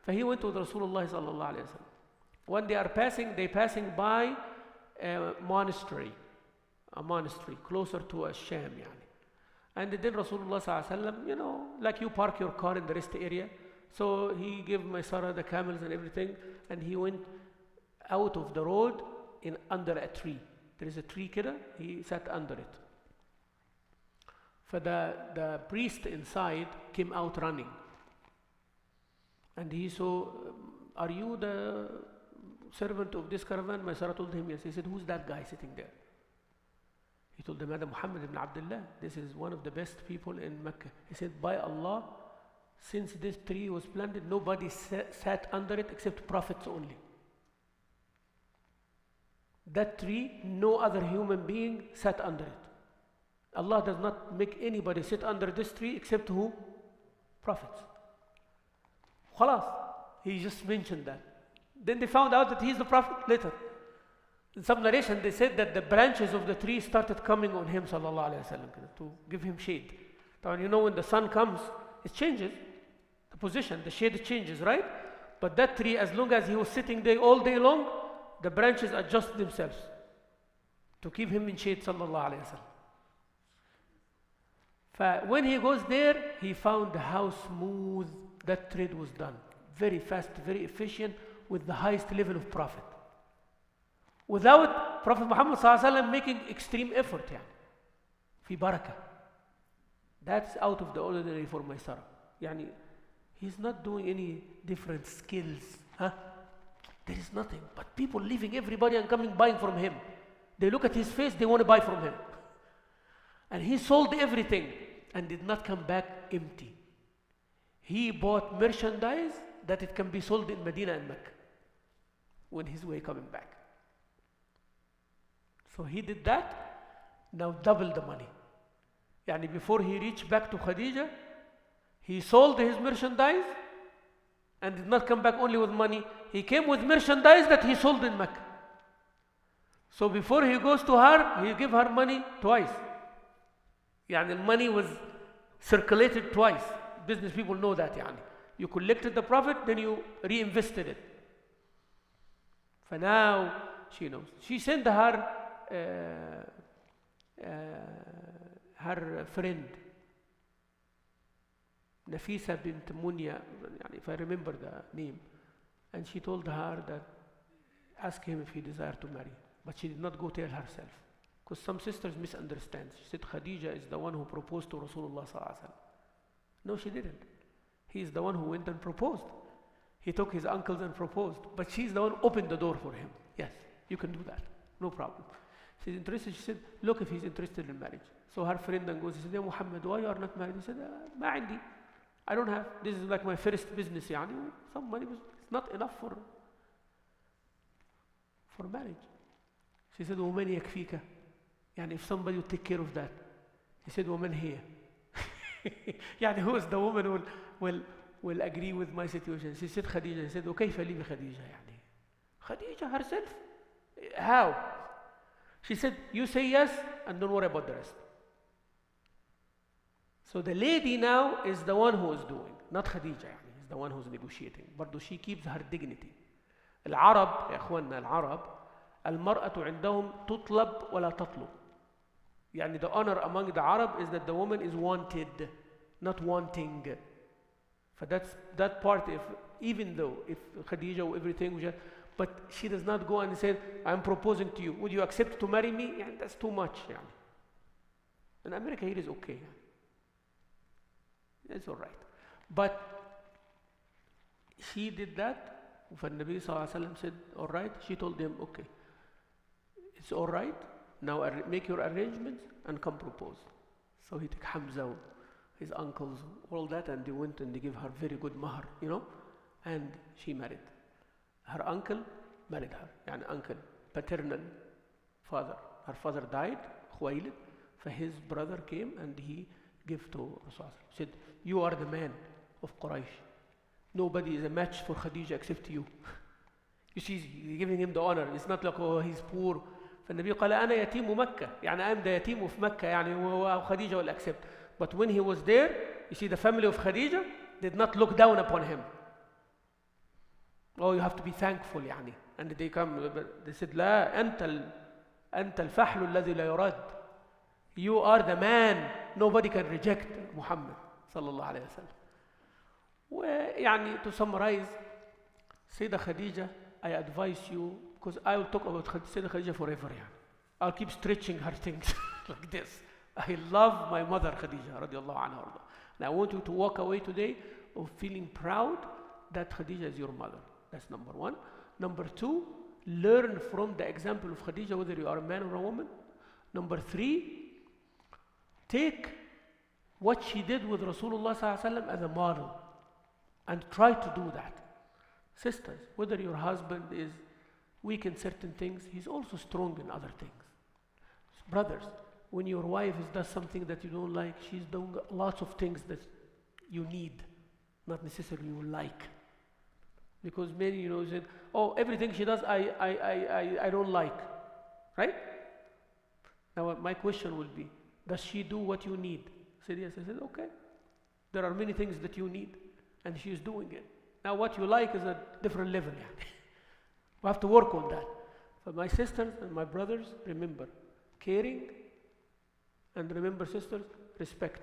So he went with Rasulullah sallallahu alayhi wa sallam. When they are passing by a monastery closer to a Sham yani. And then Rasulullah sallallahu alayhi wa sallam, you know, like you park your car in the rest area. So he gave Maysara the camels and everything, and he went out of the road under a tree. There is a tree kida, he sat under it. For the priest inside came out running. And he saw, are you the servant of this caravan? Maysara told him yes. He said, who's that guy sitting there? He told him, Muhammad ibn Abdullah. This is one of the best people in Mecca. He said, by Allah, since this tree was planted, nobody sat under it except prophets only. That tree, no other human being sat under it. Allah does not make anybody sit under this tree except who? Prophets. Khalas. He just mentioned that. Then they found out that he is the prophet later. In some narration they said that the branches of the tree started coming on him sallallahu alayhi wa sallam to give him shade. Now you know when the sun comes, it changes. The position, the shade changes, right? But that tree, as long as he was sitting there all day long, the branches adjust themselves to keep him in shade sallallahu alayhi wa sallam. When he goes there, he found how smooth that trade was done. Very fast, very efficient, with the highest level of profit. Without Prophet Muhammad ﷺ making extreme effort. Fi barakah. That's out of the ordinary for Maysara. Yani, he's not doing any different skills. Huh? There is nothing. But people leaving everybody and coming buying from him. They look at his face, they want to buy from him. And he sold everything and did not come back empty. He bought merchandise that it can be sold in Medina and Mecca when his way coming back. So he did that, now double the money. Yani before he reached back to Khadija, he sold his merchandise and did not come back only with money. He came with merchandise that he sold in Mecca. So before he goes to her, he gave her money twice. Yani the money was circulated twice. Business people know that. Yani. You collected the profit, then you reinvested it. For now, she knows. She sent her friend, Nafisa bint Munya, if I remember the name, and she told her that ask him if he desired to marry. But she did not go tell herself. Because some sisters misunderstand. She said Khadija is the one who proposed to Rasulullah sallallahu alaihi wasallam. No, she didn't. He is the one who went and proposed. He took his uncles and proposed. But she's the one who opened the door for him. Yes, you can do that. No problem. She's interested. She said, look if he's interested in marriage. So her friend then goes, he said, yeah, Muhammad, why you are not married? He said, ma indi. I don't have. This is like my first business. Yani. Some money was not enough for marriage. She said, وَمَنْ يَكْفِيكَ? Yani if somebody would take care of that. He said, وَمَنْ هِيَ? يعني who is the woman who will agree with my situation? She said Khadija. He said وكيف لي بخديجة يعني Khadija herself. How? She said you say yes and don't worry about the rest. So the lady now is the one who is doing, not Khadija يعني. Is the one who's negotiating. But she keeps her dignity. العرب يا إخواننا العرب المرأة عندهم تطلب ولا تطلب. يعني the honor among the Arab is that the woman is wanted, not wanting. For that part, even though if Khadija or everything, but she does not go and say, I'm proposing to you, would you accept to marry me? يعني that's too much. يعني. In America here is okay. It's all right. But she did that. When Nabi sallallahu alaihi wasallam said, all right, she told him, okay, it's all right. Now make your arrangements and come propose. So he took Hamza, his uncles, all that, and they went and they gave her very good mahar, and she married. Her uncle married her, yani uncle, paternal father. Her father died, Khuwailid, so his brother came and he gave to Rasulullah. He said, you are the man of Quraysh. Nobody is a match for Khadija except you. You see, he's giving him the honor. It's not like, oh, he's poor. فالنبي قال أنا يتيم مكة يعني I'm the يتيم of Mecca يعني وخديجة will accept. But when he was there, you see the family of Khadija did not look down upon him. Oh, you have to be thankful يعني. And they come, they said لا أنت الفحل الذي لا يراد. You are the man nobody can reject Muhammad صلى الله عليه وسلم. ويعني to summarize, Sayyidah Khadija, I advise you, because I will talk about Sayyidah Khadija forever. يعني. I'll keep stretching her things like this. I love my mother Khadija radiallahu anha. And I want you to walk away today of feeling proud that Khadija is your mother. That's number one. Number two, learn from the example of Khadija whether you are a man or a woman. Number three, take what she did with Rasulullah sallallahu alaihi wasallam as a model and try to do that. Sisters, whether your husband is weak in certain things, he's also strong in other things. Brothers, when your wife does something that you don't like, she's doing lots of things that you need, not necessarily you like. Because many, said, oh, everything she does, I don't like, right? Now my question will be, does she do what you need? I said, yes. I said, okay. There are many things that you need, and she's doing it. Now what you like is a different level. We have to work on that. For my sisters and my brothers, remember, caring, and remember, sisters, respect.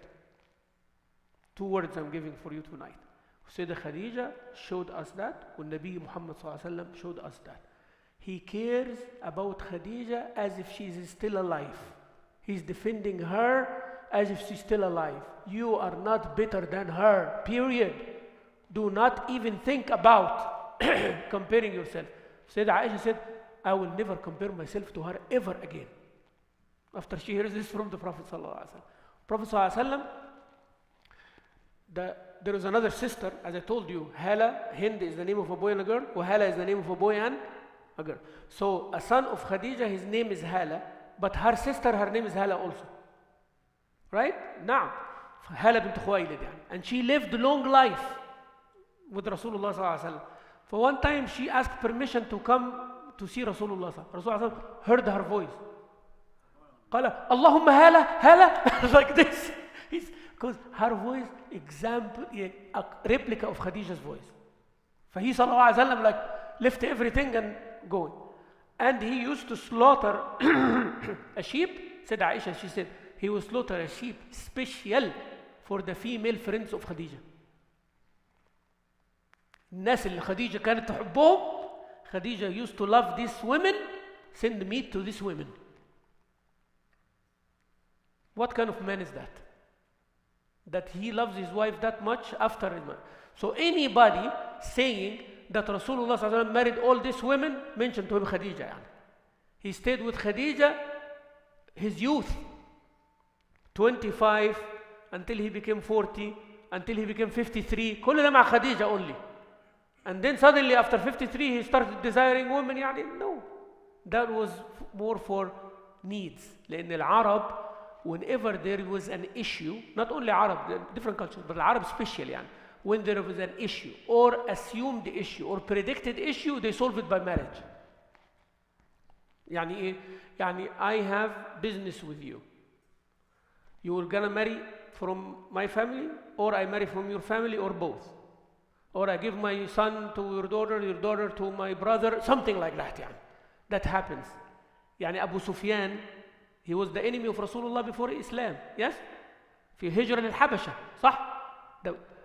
2 words I'm giving for you tonight. Sayyidah Khadija showed us that, when Nabi Muhammad showed us that. He cares about Khadija as if she is still alive. He's defending her as if she's still alive. You are not better than her, period. Do not even think about comparing yourself. Sayyidah Aisha said, I will never compare myself to her ever again. After she hears this from the Prophet sallallahu alaihi wasallam. Prophet sallallahu alaihi wasallam, there is another sister, as I told you, Hala, Hind is the name of a boy and a girl, or Hala is the name of a boy and a girl. So a son of Khadija, his name is Hala, but her sister, her name is Hala also. Right? Now, Hala bint Khuwailid, and she lived a long life with Rasulullah sallallahu alaihi wasallam. For one time, she asked permission to come to see Rasulullah. Rasulullah heard her voice. قال اللهم هلا هلا like this. Because her voice example, a replica of Khadija's voice. فهي صلى الله عليه وسلم like left everything and going. And he used to slaughter a sheep. Said Aisha, she said, he would slaughter a sheep special for the female friends of Khadija. الناس اللي خديجة كانت تحبهم Khadija used to love these women, send meat to these women. What kind of man is that? That he loves his wife that much after his marriage. So anybody saying that Rasulullah ﷺ married all these women, mention to him Khadija. He stayed with Khadija his youth, 25 until he became 40, until he became 53. كل ده مع Khadija only. And then suddenly after 53 he started desiring women. No, that was more for needs. لأن العرب, whenever there was an issue, not only Arab, different cultures, but Arab especially, when there was an issue or assumed issue or predicted issue, they solve it by marriage. يعني إيه؟ يعني I have business with you. You were gonna marry from my family, or I marry from your family, or both. Or I give my son to your daughter to my brother, something like that. That happens. يعني Abu Sufyan, he was the enemy of Rasulullah before Islam. Yes? في هجرة للحبشة. صح?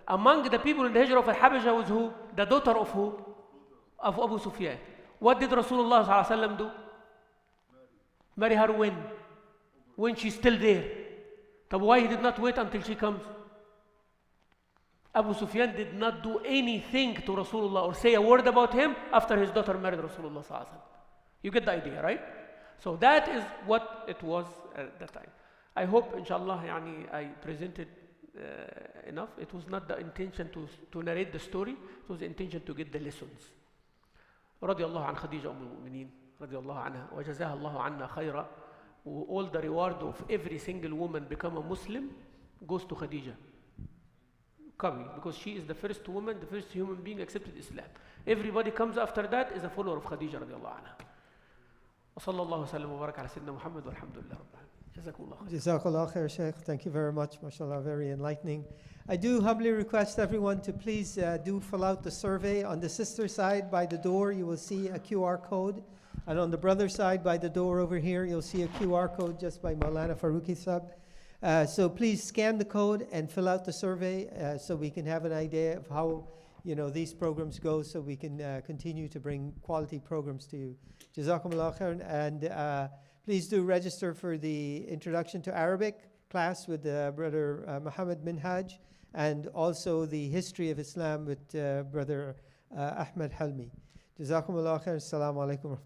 Among the people in the hijrah of Al-Habasha was who? The daughter of who? Of Abu Sufyan. What did Rasulullah ﷺ do? Marry her when? When she's still there. But why he did not wait until she comes? Abu Sufyan did not do anything to Rasulullah or say a word about him after his daughter married Rasulullah ﷺ. You get the idea, right? So that is what it was at that time. I hope, inshallah, I presented enough. It was not the intention to narrate the story. It was the intention to get the lessons. رضي الله عن خديجة أم المؤمنين رضي الله عنها وجزاها الله عنا خيرا. All the reward of every single woman become a Muslim goes to Khadija. Because she is the first woman, the first human being accepted Islam. Everybody comes after that is a follower of Khadija رضي الله عنها. وصلى الله وسلم وبارك على سيدنا محمد والحمد لله رب العالمين. Jazakallah khair, Shaykh. Thank you very much. MashaAllah, very enlightening. I do humbly request everyone to please do fill out the survey. On the sister side by the door, you will see a QR code. And on the brother side by the door over here, you'll see a QR code just by Maulana Farooqi Sahib. So please scan the code and fill out the survey so we can have an idea of how these programs go, so we can continue to bring quality programs to you. Jazakumullah khair. And please do register for the Introduction to Arabic class with Brother Muhammad Minhaj, and also the History of Islam with Brother Ahmed Halmi. Jazakumullah khair. Assalamu alaikum.